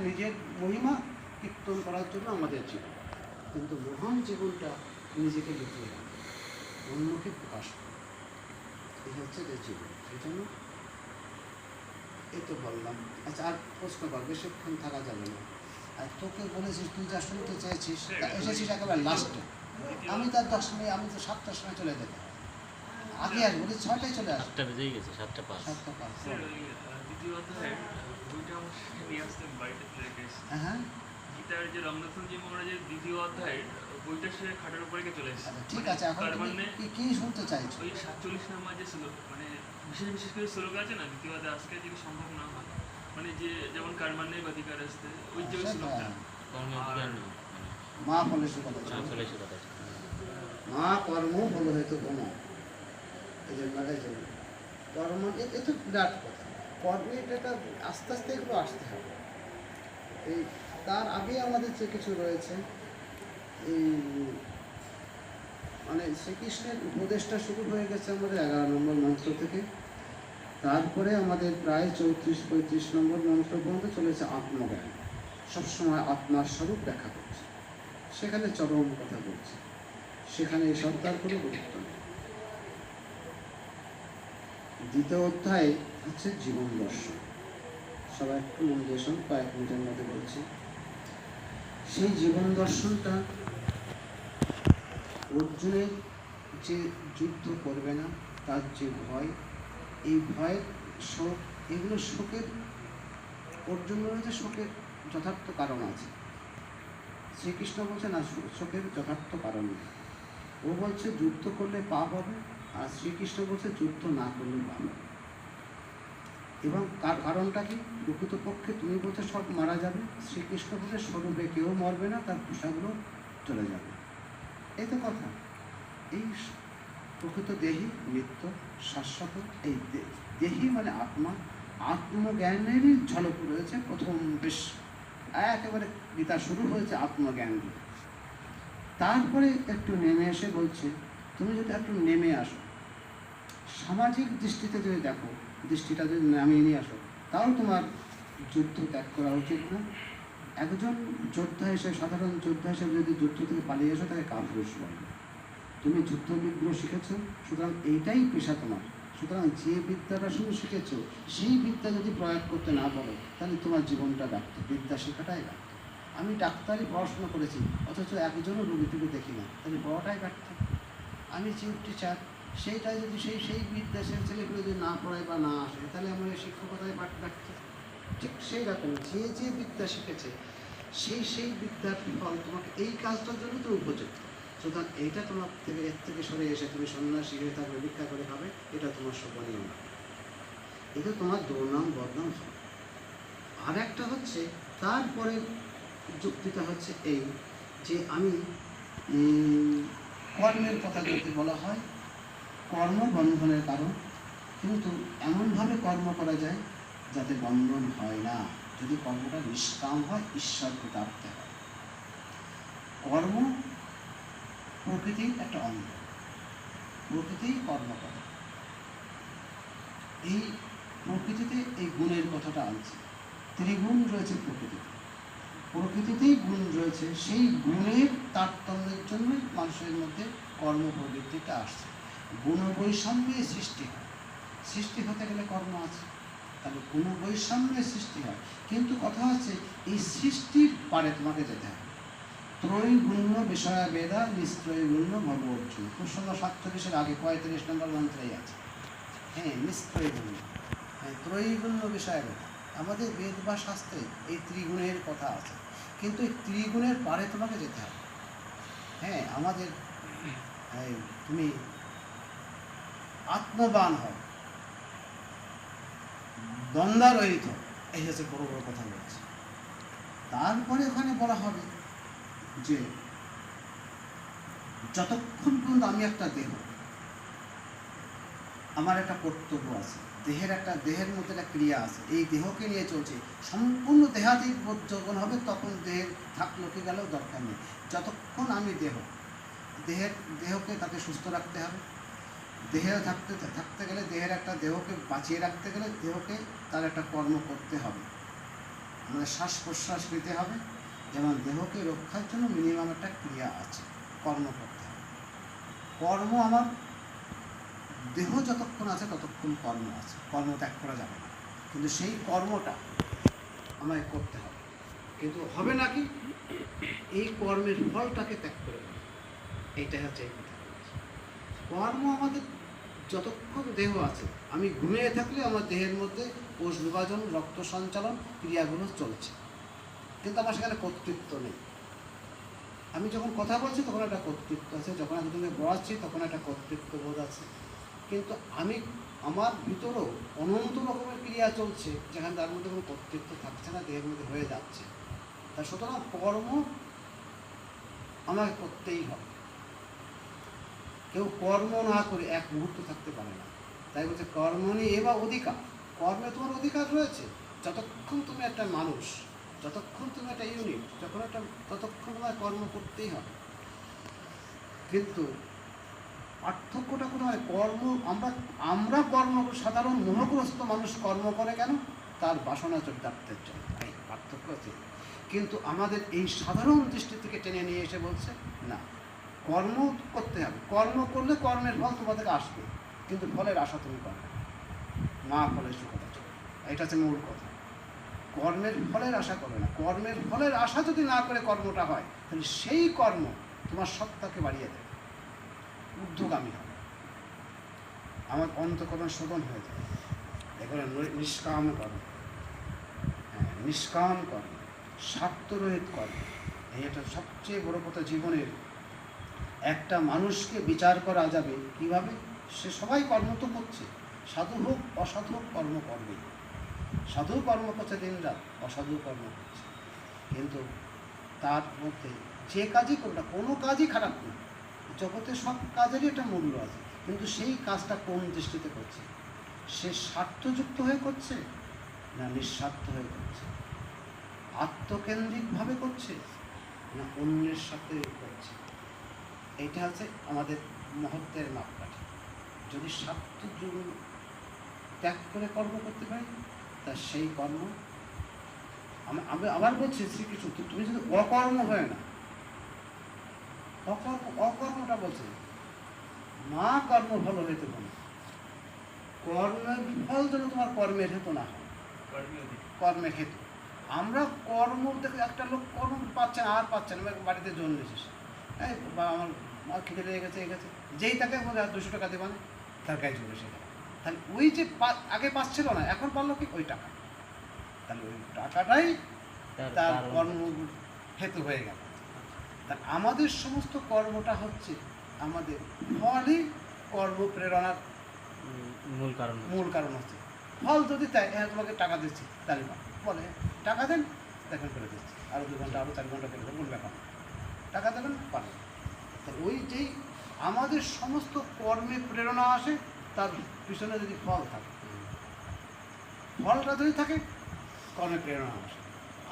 Speaker 2: নিজের মহিমা কীর্তন করার জন্য আমাদের জীবন। কিন্তু মহান জীবনটা নিজেকে লুকিয়ে রাখে, অন্যকে প্রকাশ করে, এই হচ্ছে যে জীবন। সেই জন্য এই তো বললাম। আচ্ছা, আর প্রশ্ন কর, বেশিক্ষণ থাকা যাবে না। আর তোকে বলেছিস তুই যা শুনতে চেয়েছিস, এসেছিস একেবারে লাস্টে। আমি তার 10 মিনিট, আমি তো 7টার সময় চলে যেতাম, আগে আসবো, বলি 6টায় চলে আসবো।
Speaker 3: 7টা বেজেই গেছে, 7টা 5।
Speaker 2: 7টা 5।
Speaker 4: দ্বিতীয় অধ্যায়ের বইটা আমার নিয়ে আসতেন বাড়িতে ফেলে রেখেছি।
Speaker 2: হ্যাঁ,
Speaker 4: গীতার যে রমনাথনজি মহারাজের দ্বিতীয় অধ্যায়ের বইটা সে খাটের উপরে চলে এসেছে।
Speaker 2: আচ্ছা, ঠিক আছে। এখন
Speaker 4: তার
Speaker 2: তুমি
Speaker 4: মানে
Speaker 2: কি শুনতে চাইছো?
Speaker 4: ওই 47 নাম্বার যে শ্লোক, মানে বিশেষ করে শ্লোক আছে না দ্বিতীয় অধ্যায়, আজকে যদি সম্ভব না হয়, মানে যে যেমন কার্মান্যে বাধিকার আসতে, ওই যে ওই শ্লোকটা।
Speaker 3: কর্মের অধিকার নেই,
Speaker 2: মা ফলে সে কথা ছিল।
Speaker 3: চলে এসে কথা ছিল।
Speaker 2: মা কর্ম ফল হয়তো কমা, এই জন্য কর্ম এ তো বিরাট কথা। কর্মে এটা আস্তে আস্তে এগুলো আসতে হবে। এই তার আগে আমাদের যে কিছু রয়েছে, এই মানে শ্রীকৃষ্ণের উপদেশটা শুরু হয়ে গেছে আমাদের 11 নম্বর মন্ত্র থেকে। তারপরে আমাদের প্রায় 34-35 নম্বর মন্ত্র পর্যন্ত চলেছে আত্মজ্ঞান, সবসময় আত্মার স্বরূপ দেখা করছে, সেখানে চরম কথা বলছে, সেখানে এই সত্তার কোনো গুরুত্ব নেই। দ্বিতীয় অধ্যায় হচ্ছে জীবন দর্শন। সবাই একটু মন দিয়ে শোন, কয়েক মিনিটের মধ্যে বলছি। সেই জীবন দর্শনটা অর্জুনের যে যুদ্ধ করবে না, তার যে ভয়, এই ভয়ের শোক, এগুলো শোকের, অর্জুনের রয়েছে শোকের যথার্থ কারণ আছে। শ্রীকৃষ্ণ বলছে না, শোকের যথার্থ কারণ নেই। ও বলছে যুদ্ধ করলে পাপ হবে, আর শ্রীকৃষ্ণ বলছে যুদ্ধ না করলে পাপ হবে। এবং কারণটা কি? প্রকৃতপক্ষে তুমি বলছে সব মারা যাবে, শ্রীকৃষ্ণ বলছে স্বরূপে কেউ মরবে না, তার পোশাকগুলো চলে যাবে। এই তো কথা। এই প্রকৃত দেহি নিত্য শাশ্বত, এই দেহি মানে আত্মা, আত্মজ্ঞানেরই ঝলক রয়েছে প্রথম। বেশ একেবারে গীতা শুরু হয়েছে আত্মজ্ঞান দিয়ে। তারপরে একটু নেমে এসে বলছে তুমি যদি একটু নেমে আসো, সামাজিক দৃষ্টিতে যদি দেখো, দৃষ্টিটা যদি নামিয়ে নিয়ে আসো, তাও তোমার যুদ্ধ ত্যাগ করা উচিত না। একজন যোদ্ধা হিসেবে, সাধারণ যোদ্ধা হিসেবে যদি যুদ্ধ থেকে পালিয়ে আসো, তাকে কাপুরুষ বলবে। তুমি যুদ্ধ বিগ্রহ শিখেছ, সুতরাং এইটাই পেশা তোমার। সুতরাং যে বিদ্যাটা শুধু শিখেছ, সেই বিদ্যা যদি প্রয়োগ করতে না পারো, তাহলে তোমার জীবনটা ব্যর্থ, বিদ্যা শেখাটাই ব্যর্থ। আমি ডাক্তারি পড়াশোনা করেছি, অথচ একজনও রোগীটুকু দেখি না, তাহলে বড়টাই ব্যর্থ। আমি চিফ টিচার, সেইটাই যদি সেই বিদ্যা সে ছেলেগুলো যদি না পড়ায় বা না আসে, তাহলে আমার এই শিক্ষকতায় ব্যর্থ। ঠিক সেই রকম যে বিদ্যা শিখেছে, সেই বিদ্যার ফল তোমাকে এই কাজটার জন্য তো উপযুক্ত। সুতরাং এইটা তোমার থেকে, এর থেকে সরে এসে তুমি সন্ন্যাসী হয়ে থাকবে, ভিক্ষা করে খাবে, এটা তোমার শোভনীয় না, এটা তোমার দুর্নাম বদনাম হবে। আর একটা হচ্ছে তারপরে যুক্তিটা হচ্ছে এই যে আমি কর্মের কথা যদি বলা হয়, কর্ম বন্ধনের কারণ, কিন্তু এমনভাবে কর্ম করা যায় যাতে বন্ধন হয় না, যদি কর্মটা নিষ্কাম হয়, ঈশ্বরকে ডাকতে হয়। কর্ম প্রকৃতির একটা অঙ্গ, প্রকৃতিই কর্ম করে। এই প্রকৃতিতে এই গুণের কথাটা আনছে, ত্রিগুণ রয়েছে প্রকৃতিতে, প্রকৃতিতেই গুণ রয়েছে, সেই গুণের তারতম্যের জন্যই মানুষের মধ্যে কর্ম প্রবৃত্তিটা আসছে। গুণ বৈষম্যে সৃষ্টি হয়, সৃষ্টি হতে গেলে কর্ম আছে, তাহলে গুণ বৈষম্যে সৃষ্টি হয়। কিন্তু কথা হচ্ছে এই সৃষ্টির পারে তোমাকে যেতে হবে। ত্রৈগুণ্য বিষয়া বেদা নিস্ত্রৈগুণ্য ভব অর্জুন, প্রসঙ্গ 47-এর আগে 35 নম্বর মন্ত্রেই আছে। হ্যাঁ, নিস্ত্রৈগুণ্য, হ্যাঁ, ত্রৈগুণ্য বিষয়া বেদা, আমাদের বেদ বা শাস্ত্রে এই ত্রিগুণের কথা আছে, কিন্তু এই ত্রিগুণের পারে তোমাকে যেতে হবে। হ্যাঁ, আমাদের তুমি আত্মবান হও, দ্বন্দ্বারহিত, এই হচ্ছে বড় বড় কথা বলছে। তারপরে ওখানে বলা হবে যে যতক্ষণ পর্যন্ত আমি একটা দেহ, আমার একটা কর্তব্য আছে, দেহের মধ্যে একটা ক্রিয়া আছে, এই দেহকে নিয়ে চলছে। সম্পূর্ণ দেহাতীত বোধ যখন হবে তখন দেহের থাকলো কি গেলেও দরকার নেই। যতক্ষণ আমি দেহকে তাকে সুস্থ রাখতে হবে। দেহে থাকতে গেলে দেহকে বাঁচিয়ে রাখতে গেলে দেহকে তার একটা কর্ম করতে হবে, আমাদের শ্বাস প্রশ্বাস নিতে হবে, যেমন দেহকে রক্ষার জন্য মিনিমাম একটা ক্রিয়া আছে, কর্ম করতে হবে। কর্ম আমার দেহ যতক্ষণ আছে ততক্ষণ কর্ম আছে, কর্ম ত্যাগ করা যাবে না, কিন্তু সেই কর্মটা আমায় করতে হবে। কিন্তু হবে নাকি এই কর্মের ফলটাকে ত্যাগ করে দেবে, এইটাই হচ্ছে এই কথা। কর্ম আমাদের যতক্ষণ দেহ আছে, আমি ঘুমিয়ে থাকলে আমার দেহের মধ্যে কোষ বিভাজন, রক্ত সঞ্চালন ক্রিয়াগুলো চলছে, কিন্তু আমার সেখানে কর্তৃত্ব নেই। আমি যখন কথা বলছি তখন একটা কর্তৃত্ব আছে, যখন একজনকে পড়াচ্ছি তখন একটা কর্তৃত্ব বোধ আছে, কিন্তু আমার ভিতরেও অনন্ত রকমের ক্রিয়া চলছে যেখানে তার মধ্যে কোনো কর্তৃত্ব থাকছে না, দেহের মধ্যে হয়ে যাচ্ছে। তা সুতরাং কর্ম আমাকে করতেই হবে। কেউ কর্ম না করে এক মুহূর্ত থাকতে পারে না। তাই বলছে কর্মণি এবা অধিকার, কর্মে তোমার অধিকার রয়েছে। যতক্ষণ তুমি একটা মানুষ, যতক্ষণ তুমি একটা ইউনিট, ততক্ষণ তোমার কর্ম করতেই হবে। কিন্তু পার্থক্যটা কোথায়? আমরা কর্ম, সাধারণ মোহগ্রস্ত মানুষ কর্ম করে কেন? তার বাসনা চরিতার্থের জন্য, এই পার্থক্য আছে। কিন্তু আমাদের এই সাধারণ দৃষ্টি থেকে টেনে নিয়ে এসে বলছে না, কর্ম করতে হবে। কর্ম করলে কর্মের ফল তোমার থেকে আসবে, কিন্তু ফলের আশা তুমি করবে না, ফলের সুখতা চলবে। এটা হচ্ছে মূল কথা। কর্মের ফলের আশা করবে না। কর্মের ফলের আশা যদি না করে কর্মটা হয়, তাহলে সেই কর্ম তোমার সত্তাকে বাড়িয়ে দেবে, ঊর্ধ্বগামী হবে, আমার অন্তঃকরণ শোধন হয়ে যাবে। দেখুন, নিষ্কাম কর্ম, নিষ্কাম কর্ম, স্বার্থরহিত কর্ম, এটা সবচেয়ে বড় কথা। জীবনের একটা মানুষকে বিচার করা যাবে কিভাবে? সে সবাই কর্ম তো করছে, সাধু হোক অসাধু হোক, কর্ম করবেই। সাধু কর্ম করছে দিন রাত, অসাধু কর্ম করছে, কিন্তু তার মধ্যে যে কাজই করবে না, কোনো কাজই খারাপ না, জগতে সব কাজেরই একটা মূল্য আছে, কিন্তু সেই কাজটা কোন দৃষ্টিতে করছে? সে স্বার্থযুক্ত হয়ে করছে না নিঃস্বার্থ হয়ে করছে? আত্মকেন্দ্রিকভাবে করছে না অন্যের সাথে করছে? এইটা হচ্ছে আমাদের মহত্বের মাপকাঠি। যদি স্বার্থ ত্যাগ করে কর্ম করতে পারি, তা সেই কর্ম আমি আবার বলছি, শ্রীকৃষ্ণ তুমি যদি অকর্ম হয় না, অকর্মটা বলছে মা কর্ম ফল হইতে পারে, কর্মের ফল যেন তোমার কর্মের হেতু না হয়, কর্মের হেতু। আমরা কর্ম দেখে একটা লোক কর্ম পাচ্ছে না, আর পাচ্ছে না, বাড়িতে জন্মেছিস, এই বা আমার খিদে লেগে গেছে, যেই তাকে বলে 200 টাকা দেবে, তার গায়ে চলে সেটা। তাহলে ওই যে আগে পাচ্ছিল না, এখন পারলো কি? ওই টাকা, তাহলে ওই টাকাটাই তার কর্ম হেতু হয়ে গেল। তা আমাদের সমস্ত কর্মটা হচ্ছে আমাদের ফলই কর্মপ্রেরণার মূল কারণ হচ্ছে। ফল যদি তাই, হ্যাঁ তোমাকে টাকা দিচ্ছি, তাহলে বলে টাকা দেন, দেখেন করে দিচ্ছি, আরও 2 ঘন্টা, আরও 4 ঘন্টা করে দেবেন, ব্যাপার টাকা দেবেন, পারে। তা ওই যেই আমাদের সমস্ত কর্মে প্রেরণা আসে, তার পিছনে যদি ফল থাকে, ফলটা যদি থাকে, কর্মে প্রেরণা আসে।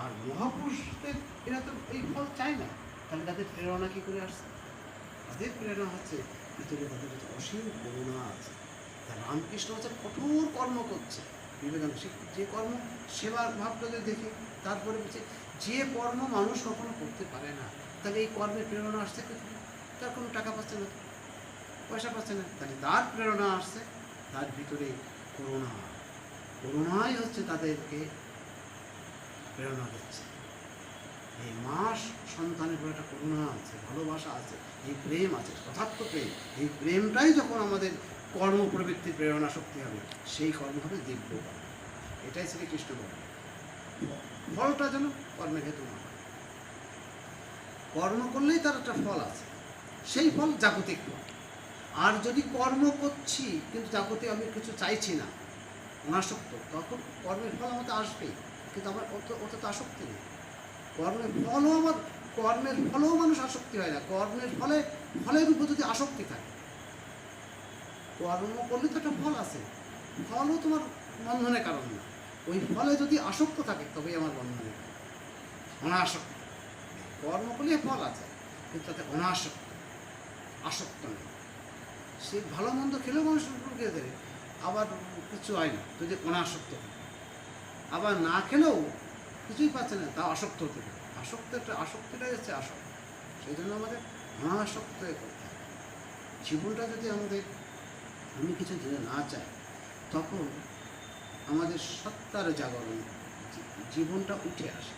Speaker 2: আর মহাপুরুষদের এরা তো এই ফল চায় না, তাহলে তাদের প্রেরণা কী করে আসছে? তাদের প্রেরণা হচ্ছে ভিতরে তাদের হচ্ছে অসীম করুণা আছে। তা রামকৃষ্ণ হচ্ছে কঠোর কর্ম করছে, বিবেকানন্দ যে কর্ম সেবার ভাবটা যদি দেখে, তারপরে বলছে যে কর্ম মানুষ কখনো করতে পারে না, তাহলে এই কর্মের প্রেরণা আসছে কোথায়? তার কোনো টাকা পাচ্ছে না, পয়সা পাচ্ছে না, তাহলে তার প্রেরণা আসছে তার ভিতরে করুণা। করুণাই হচ্ছে তাদেরকে প্রেরণা দিচ্ছে। এই মাস সন্তানের উপর একটা করুণা আছে, ভালোবাসা আছে, এই প্রেম আছে, যথার্থ প্রেম। এই প্রেমটাই যখন আমাদের কর্মপ্রবৃত্তির প্রেরণা শক্তি হবে, সেই কর্ম হবে দিব্য কর্ম। এটাই শ্রীকৃষ্ণ বলে, ফলটা যেন কর্মের হেতু না হয়। কর্ম করলেই তার একটা ফল আছে, সেই ফল জাগতিক ফল। আর যদি কর্ম করছি কিন্তু জাগতিক আমি কিছু চাইছি না, অনাসক্ত, তখন কর্মের ফল আমাদের আসবেই, কিন্তু আমার অত তো আসক্তি নেই। কর্মের ফলেও মানুষ আসক্তি হয় না। কর্মের ফলের উপর যদি আসক্তি থাকে, কর্ম করলে তো একটা ফল আছে, ফলও তোমার বন্ধনের কারণ না। ওই ফলে যদি আসক্ত থাকে তবেই আমার বন্ধনের কারণ। অনাসক্ত কর্ম করলে ফল আছে, কিন্তু তাতে অনাসক্ত, আসক্ত নেই। সে ভালো মন্দ খেলেও মানুষ ঢুকে দেবে, আবার কিছু হয় না যদি অনাসক্ত থাকে। আবার না খেলেও কিছুই পাচ্ছে না, তা আসক্ত হতে পারে। আসক্তিটাই হচ্ছে আসক্ত। সেই জন্য আমাদের অনাসক্ত হয়ে করতে হবে। জীবনটা যদি আমি কিছু দিতে না চাই, তখন আমাদের সত্তার জাগরণ, জীবনটা উঠে আসে,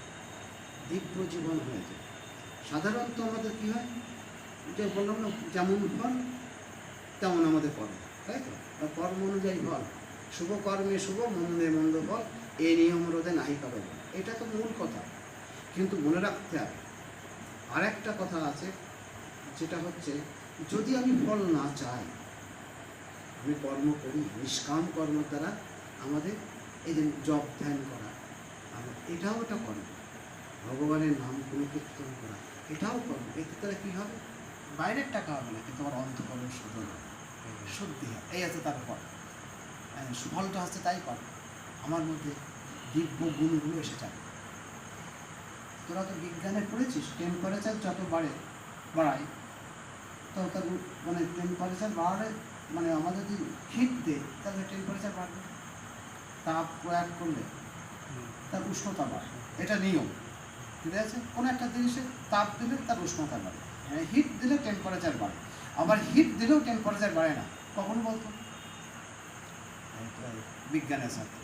Speaker 2: দিব্য জীবন হয়ে যায়। সাধারণত আমাদের কী হয়, যে বললাম না, যেমন ফল তেমন আমাদের কর্ম, তাই তো? বা কর্ম অনুযায়ী ফল, শুভ কর্মে শুভ, মন্দে মন্দ ফল, এই নিয়ম রোধে নাহি কারো বল। এটা তো মূল কথা। কিন্তু মনে রাখতে হবে আরেকটা কথা আছে, যেটা হচ্ছে যদি আমি ফল না চাই, আমি কর্ম করি, নিষ্কাম কর্ম দ্বারা আমাদের এই যে জপ ধ্যান করা, এটাও একটা কর্ম। ভগবানের নাম কোনো কীর্তন করা, এটাও কর্ম। এতে তারা কী হবে, বাইরের টাকা হবে না, কিন্তু আমার অন্তঃকরণ শোধন হবে, শুদ্ধি হবে। এই আছে তার ফল, ফলটা হচ্ছে তাই কর, আমার মধ্যে দিব্য গুণগুলো এসে যাবে। তোরা তো বিজ্ঞানে পড়েছিস, টেম্পারেচার যত বাড়ায় তো তার মানে টেম্পারেচার বাড়ালে মানে আমাদের যদি হিট দেয় তাহলে টেম্পারেচার বাড়বে, তাপ প্রয়োগ করলে তার উষ্ণতা বাড়ে, এটা নিয়ম। ঠিক আছে? কোনো একটা জিনিসে তাপ দিলে তার উষ্ণতা বাড়ে, হিট দিলে টেম্পারেচার বাড়ে। আবার হিট দিলেও টেম্পারেচার বাড়ে না, কখন বলতো? বিজ্ঞানের সাথে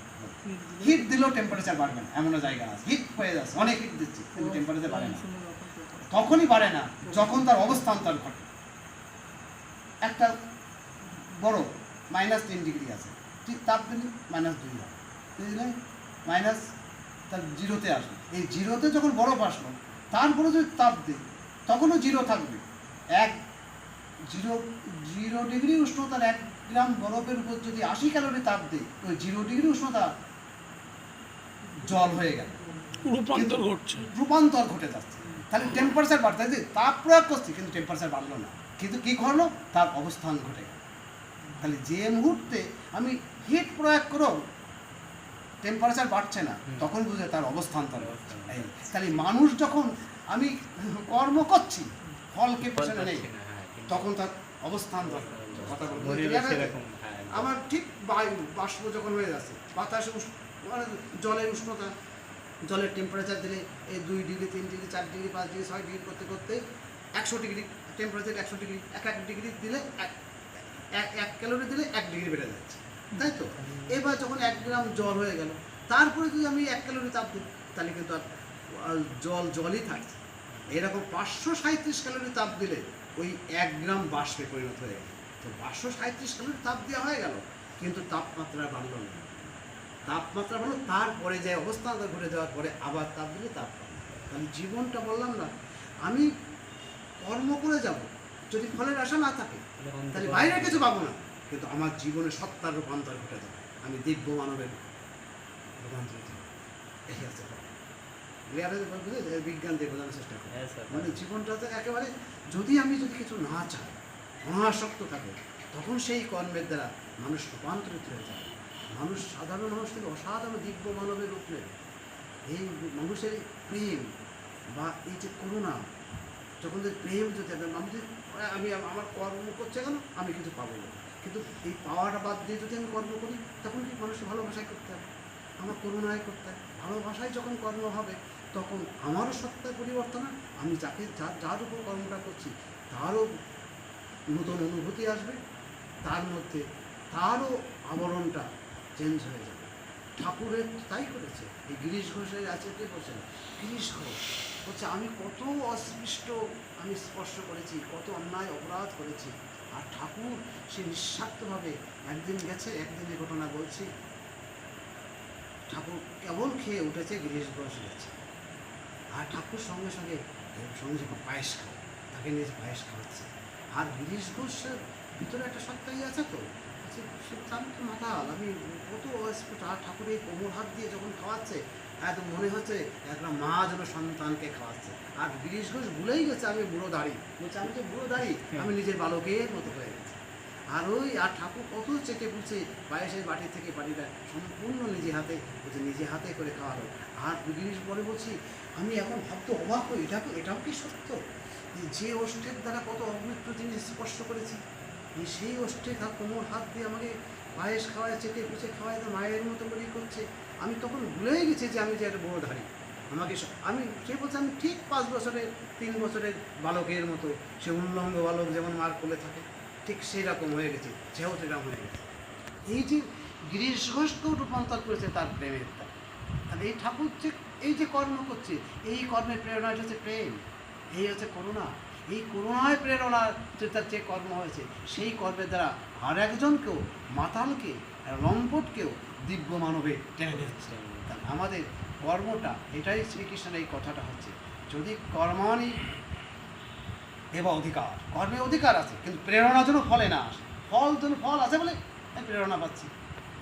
Speaker 2: হিট দিলেও টেম্পারেচার বাড়বে না, এমনও জায়গা আছে হিট হয়ে যাচ্ছে, অনেক হিট দিচ্ছে কিন্তু টেম্পারেচার বাড়ে না। তখনই বাড়ে না যখন তার অবস্থান্তর ঘটে। একটা বড় -3 ডিগ্রি আছে, ঠিক তাপ দিলে -2 হয়, বুঝলে? মাইনাস তার জিরোতে আসবে। এই জিরোতে যখন বরফ আসলো, তারপরে যদি তাপ দিই তখনও জিরো থাকবে। 0 ডিগ্রি উষ্ণতার 1 গ্রাম বরফের উপর যদি 80 ক্যালোরি তাপ দিই, ওই 0 ডিগ্রি উষ্ণতা জল হয়ে গেল, রূপান্তর ঘটে যাচ্ছে। তাহলে টেম্পারেচার বাড়তে, তাপ প্রয়োগ করছি কিন্তু টেম্পারেচার বাড়লো না, কিন্তু কী করলো, তার অবস্থান ঘটে গেল। তাহলে যে মুহূর্তে আমি হিট প্রয়োগ করো টেম্পারেচার বাড়ছে না, তখন বুঝে তার অবস্থান্তর ঘটছে। তাহলে মানুষ যখন আমি কর্ম করছি, ফলকে পেছনে নেই, তখন তার অবস্থান কথা আমার ঠিক বাষ্প যখন হয়ে যাচ্ছে, বাতাসে মানে জলের উষ্ণতা, জলের টেম্পারেচার দিলে এই 2 degree 3 degree 4 degree 5 degree 6 degree করতে করতে 100 ডিগ্রি টেম্পারেচার, 100 ডিগ্রি, 1 ডিগ্রি দিলে 1 ক্যালোরি দিলে 1 ডিগ্রি বেড়ে যাচ্ছে, তাই তো? এবার যখন 1 গ্রাম জল হয়ে গেল, তারপরে যদি আমি 1 ক্যালোরি তাপ দিই, তাহলে কিন্তু আর জলই থাকছে। এরকম 537 ক্যালোরি তাপ দিলে ওই 1 গ্রাম বাষ্পে পরিণত হয়ে গেল। তো 537 ক্যালোরি তাপ দেওয়া হয়ে গেল, কিন্তু তাপমাত্রা বাড়লো না। তাপমাত্রা বাড়লো, তারপরে যে অবস্থান ঘুরে যাওয়ার পরে আবার তাপ দিলে তাপ বাড়লো। তাহলে জীবনটা বললাম না, আমি কর্ম করে যাব, যদি ফলের আশা না থাকে তাহলে বাইরে কিছু পাবো না, কিন্তু আমার জীবনে সত্তার রূপান্তর ঘটে যাবে, আমি দিব্য মানবের রূপান্তরিত হব। এই আছে বিজ্ঞান দিয়ে বোঝানোর চেষ্টা করি। মানে জীবনটাতে একেবারে যদি কিছু না চাই, অনাসক্ত থাকে, তখন সেই কর্মের দ্বারা মানুষ রূপান্তরিত হয়ে যায়। মানুষ সাধারণ মানুষ থেকে অসাধারণ দিব্য মানবের রূপ নেবে। এই মানুষের প্রেম বা এই যে করুণা, যখন প্রেম যদি আমি আমার কর্ম করছে কেন, আমি কিছু পাবো না, কিন্তু এই পাওয়াটা বাদ দিয়ে যদি আমি কর্ম করি, তখন কি মানুষের ভালোবাসায় করতে হবে, আমার করুণায় করতে হবে। ভালোবাসায় যখন কর্ম হবে, তখন আমারও সত্তার পরিবর্তন হয়, আমি যার উপর কর্মটা করছি তারও নতুন অনুভূতি আসবে, তার মধ্যে তারও আবরণটা চেঞ্জ হয়ে যাবে। ঠাকুরের তাই করেছে। এই গিরিশ ঘোষের আছে, কে বলছে, গিরিশ ঘোষ বলছে আমি কত অস্পৃষ্ট আমি স্পর্শ করেছি, কত অন্যায় অপরাধ করেছি, আর ঠাকুর সে নিঃস্বার্থভাবে একদিন গেছে, একদিনের ঘটনা বলছি, ঠাকুর কেবল খেয়ে উঠেছে, গিরিশ ঘোষ গেছে, আর ঠাকুর সঙ্গে সঙ্গে পায়েস খায়, তাকে নিয়ে পায়েস খাওয়াচ্ছে। আর গিরিশ ঘোষের ভিতরে একটা সত্তাই আছে, তো আমি তো মাতাল, আমি কত অস্ফুট, আর ঠাকুর এই কোমর হাত দিয়ে যখন খাওয়াচ্ছে, একদম মনে হচ্ছে একটা মা যেন সন্তানকে খাওয়াচ্ছে। আর গিরিশ ঘোষ ভুলেই গেছে আমি বুড়ো দাড়ি, বলছে আমি তো বুড়ো দাড়ি, আমি নিজের বালকের মতো হয়ে গেছি। আর ঠাকুর কত চেটে পুছে পায়েসের বাটি থেকে বাটিটা সম্পূর্ণ নিজে হাতে বলছে, নিজে হাতে করে খাওয়ালো। আর 2 জিনিস পরে বলছি, আমি এখন ভাবতে অবাক হই, এটাও কি সত্য যে ওষ্ঠের দ্বারা কত অপবিত্র জিনিস স্পর্শ করেছি, সেই ওষ্ঠে কোমর হাত দিয়ে আমাকে পায়েস খাওয়ায়, চেটে পুছে খাওয়ায়, মায়ের মতো করে করছে। আমি তখন ভুলেই গেছি যে আমি যে একটা বড়ধারী। আমি সে বলছে আমি ঠিক 5 বছরের 3 বছরের বালকের মতো, সে উল্লঙ্গ বালক যেমন মার কোলে থাকে ঠিক সেই রকম হয়ে গেছে, সেও সেরকম হয়ে গেছে। এই যে গিরিশ ঘোষকেও রূপান্তর করেছে তার প্রেমের দ্বারা। আর এই ঠাকুর এই যে কর্ম করছে, এই কর্মের প্রেরণা হচ্ছে প্রেম, এই হচ্ছে করুণা। এই করুণায় প্রেরণার তার যে কর্ম হয়েছে, সেই কর্মের দ্বারা আর একজনকেও, মাতালকে, লম্পটকেও দিব্য মানবে টেনে নিচ্ছে। আমাদের কর্মটা, এটাই শ্রীকৃষ্ণের এই কথাটা হচ্ছে, যদি কর্মানি এবার অধিকার, কর্মে অধিকার আছে, কিন্তু প্রেরণা যেন ফলে না আসে। ফল আছে বলে আমি প্রেরণা পাচ্ছি।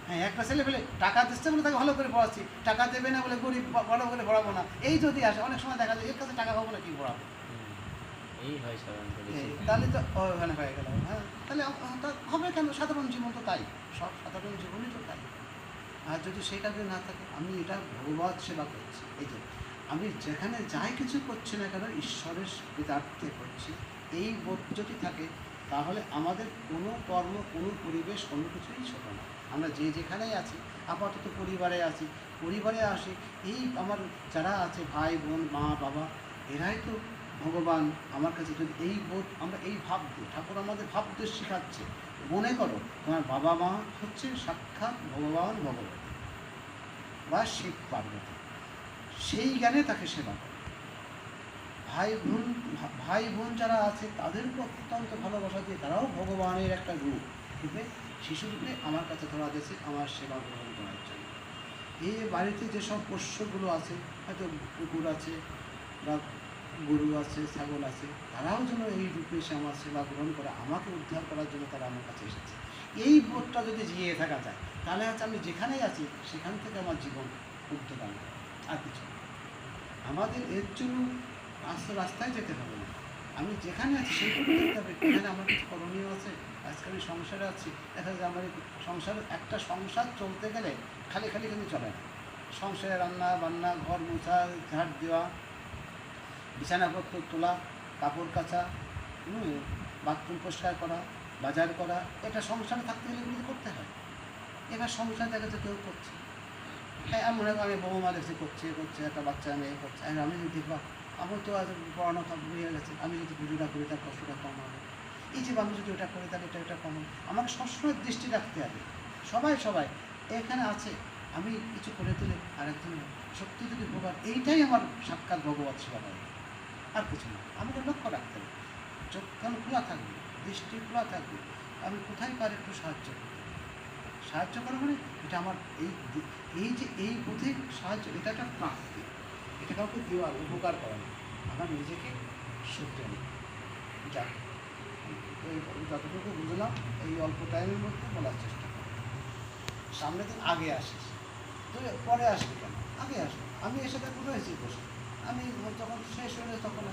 Speaker 2: হ্যাঁ, একটা ছেলে পেলে টাকা দিচ্ছে বলে তাকে ভালো করে পড়াচ্ছি, টাকা দেবে না বলে গরিব ভালো করে পড়াবো না, এই যদি আসে, অনেক সময় দেখা যায় এর কাছে টাকা পাবো না, কি পড়াবো,
Speaker 3: এই হয় সাধারণত বেশি।
Speaker 2: তাহলে তো ওখানে হয়ে গেল। হ্যাঁ, তাহলে হবে কেন? সাধারণ জীবন তো তাই, সব সাধারণ জীবনই তো তাই। আর যদি সেটা যদি না থাকে, আমি এটা ভগবত সেবা করছি, এই যে আমি যেখানে যাই কিছু করছি না কেন ঈশ্বরের কৃতার্থে করছি, এই বোধ যদি থাকে, তাহলে আমাদের কোনো কর্ম, কোনো পরিবেশ, কোনো কিছুই ছোট না। আমরা যে যেখানেই আছি, আপাতত পরিবারে আছি, পরিবারে আসি, এই আমার যারা আছে ভাই বোন মা বাবা, এরাই তো ভগবান আমার কাছে। যদি এই বোধ আমরা এই ভাব দিই, ঠাকুর আমাদের ভাবতে শেখাচ্ছে, মনে করো তোমার বাবা মা হচ্ছে সাক্ষাৎ ভগবান ভগবতী বা শিব পার্বতী, সেই জ্ঞানে তাকে সেবা করে। ভাই বোন যারা আছে তাদেরকে অত্যন্ত ভালোবাসা দিয়ে, তারাও ভগবানের একটা রূপ রূপে, শিশুরূপে আমার কাছে ধরা দিয়েছে আমার সেবা গ্রহণ করার জন্য। এই বাড়িতে যেসব পোষ্যগুলো আছে, হয়তো কুকুর আছে বা গরু আছে, ছাগল আছে, তারাও যেন এই রূপে এসে আমার সেবা গ্রহণ করে, আমাকে উদ্ধার করার জন্য তারা আমার কাছে এসেছে। এই বোধটা যদি জিয়ে থাকা যায়, তাহলে হচ্ছে আমি যেখানেই আছি সেখান থেকে আমার জীবন উদ্ধার আনবে, আর কিছু না। আমাদের এর জন্য রাস্তায় যেতে হবে না, আমি যেখানে আছি সেইটুকু দেখতে হবে, এখানে আমার কিছু করণীয় আছে। আজকে আমি সংসারে আছি, দেখা যায় আমার সংসারে, একটা সংসার চলতে গেলে খালি কিন্তু চলে না। সংসারে রান্না বান্না, ঘর মোছা, ঝাড় দেওয়া, বিছানাপত্র তোলা, কাপড় কাচা, বাথরুম পরিষ্কার করা, বাজার করা, এটা সংসারে থাকতে গেলে এগুলো করতে হয়। এবার সংসার দেখা যাচ্ছে কেউ করছে, হ্যাঁ মনে হয় আমি বৌমা দেখছি করছে, একটা বাচ্চা মেয়ে করছে, আর আমি যদি দেখবা আমার তো আজ পড়ানো হয়ে গেছে, আমি যদি ভিডিওটা করি তার কষ্টটা কম হবে। এই যে আমি যদি ওটা করি তাহলে এটা কম হবে। আমাকে সবসময় দৃষ্টি রাখতে হবে। সবাই এখানে আছে, আমি কিছু করে দিলে আরেকজন সত্যি যদি ভগবান, এইটাই আমার সাক্ষাৎ ভগবত সেবা করে, আর কিছু না। আমাকে লক্ষ্য রাখতে হবে, চোখ কেন খোলা থাকবে, দৃষ্টি খোলা থাকবে, আমি কোথায় পারি একটু সাহায্য করা মানে এটা আমার এই বোধে সাহায্য, এটা একটা প্রাপ্তি, এটা কাউকে দেওয়ার, উপকার করা না, আমার নিজেকে শুধরে নেই। যাক, যতটুকু বুঝলাম এই অল্প টাইমের মধ্যে বলার চেষ্টা করি। সামনে দিন আগে আসিস, তুই পরে আসবি কেন, আগে আসবি। আমি এসে দেখো রয়েছি বসে, আমি যখন শেষ হয়ে তখন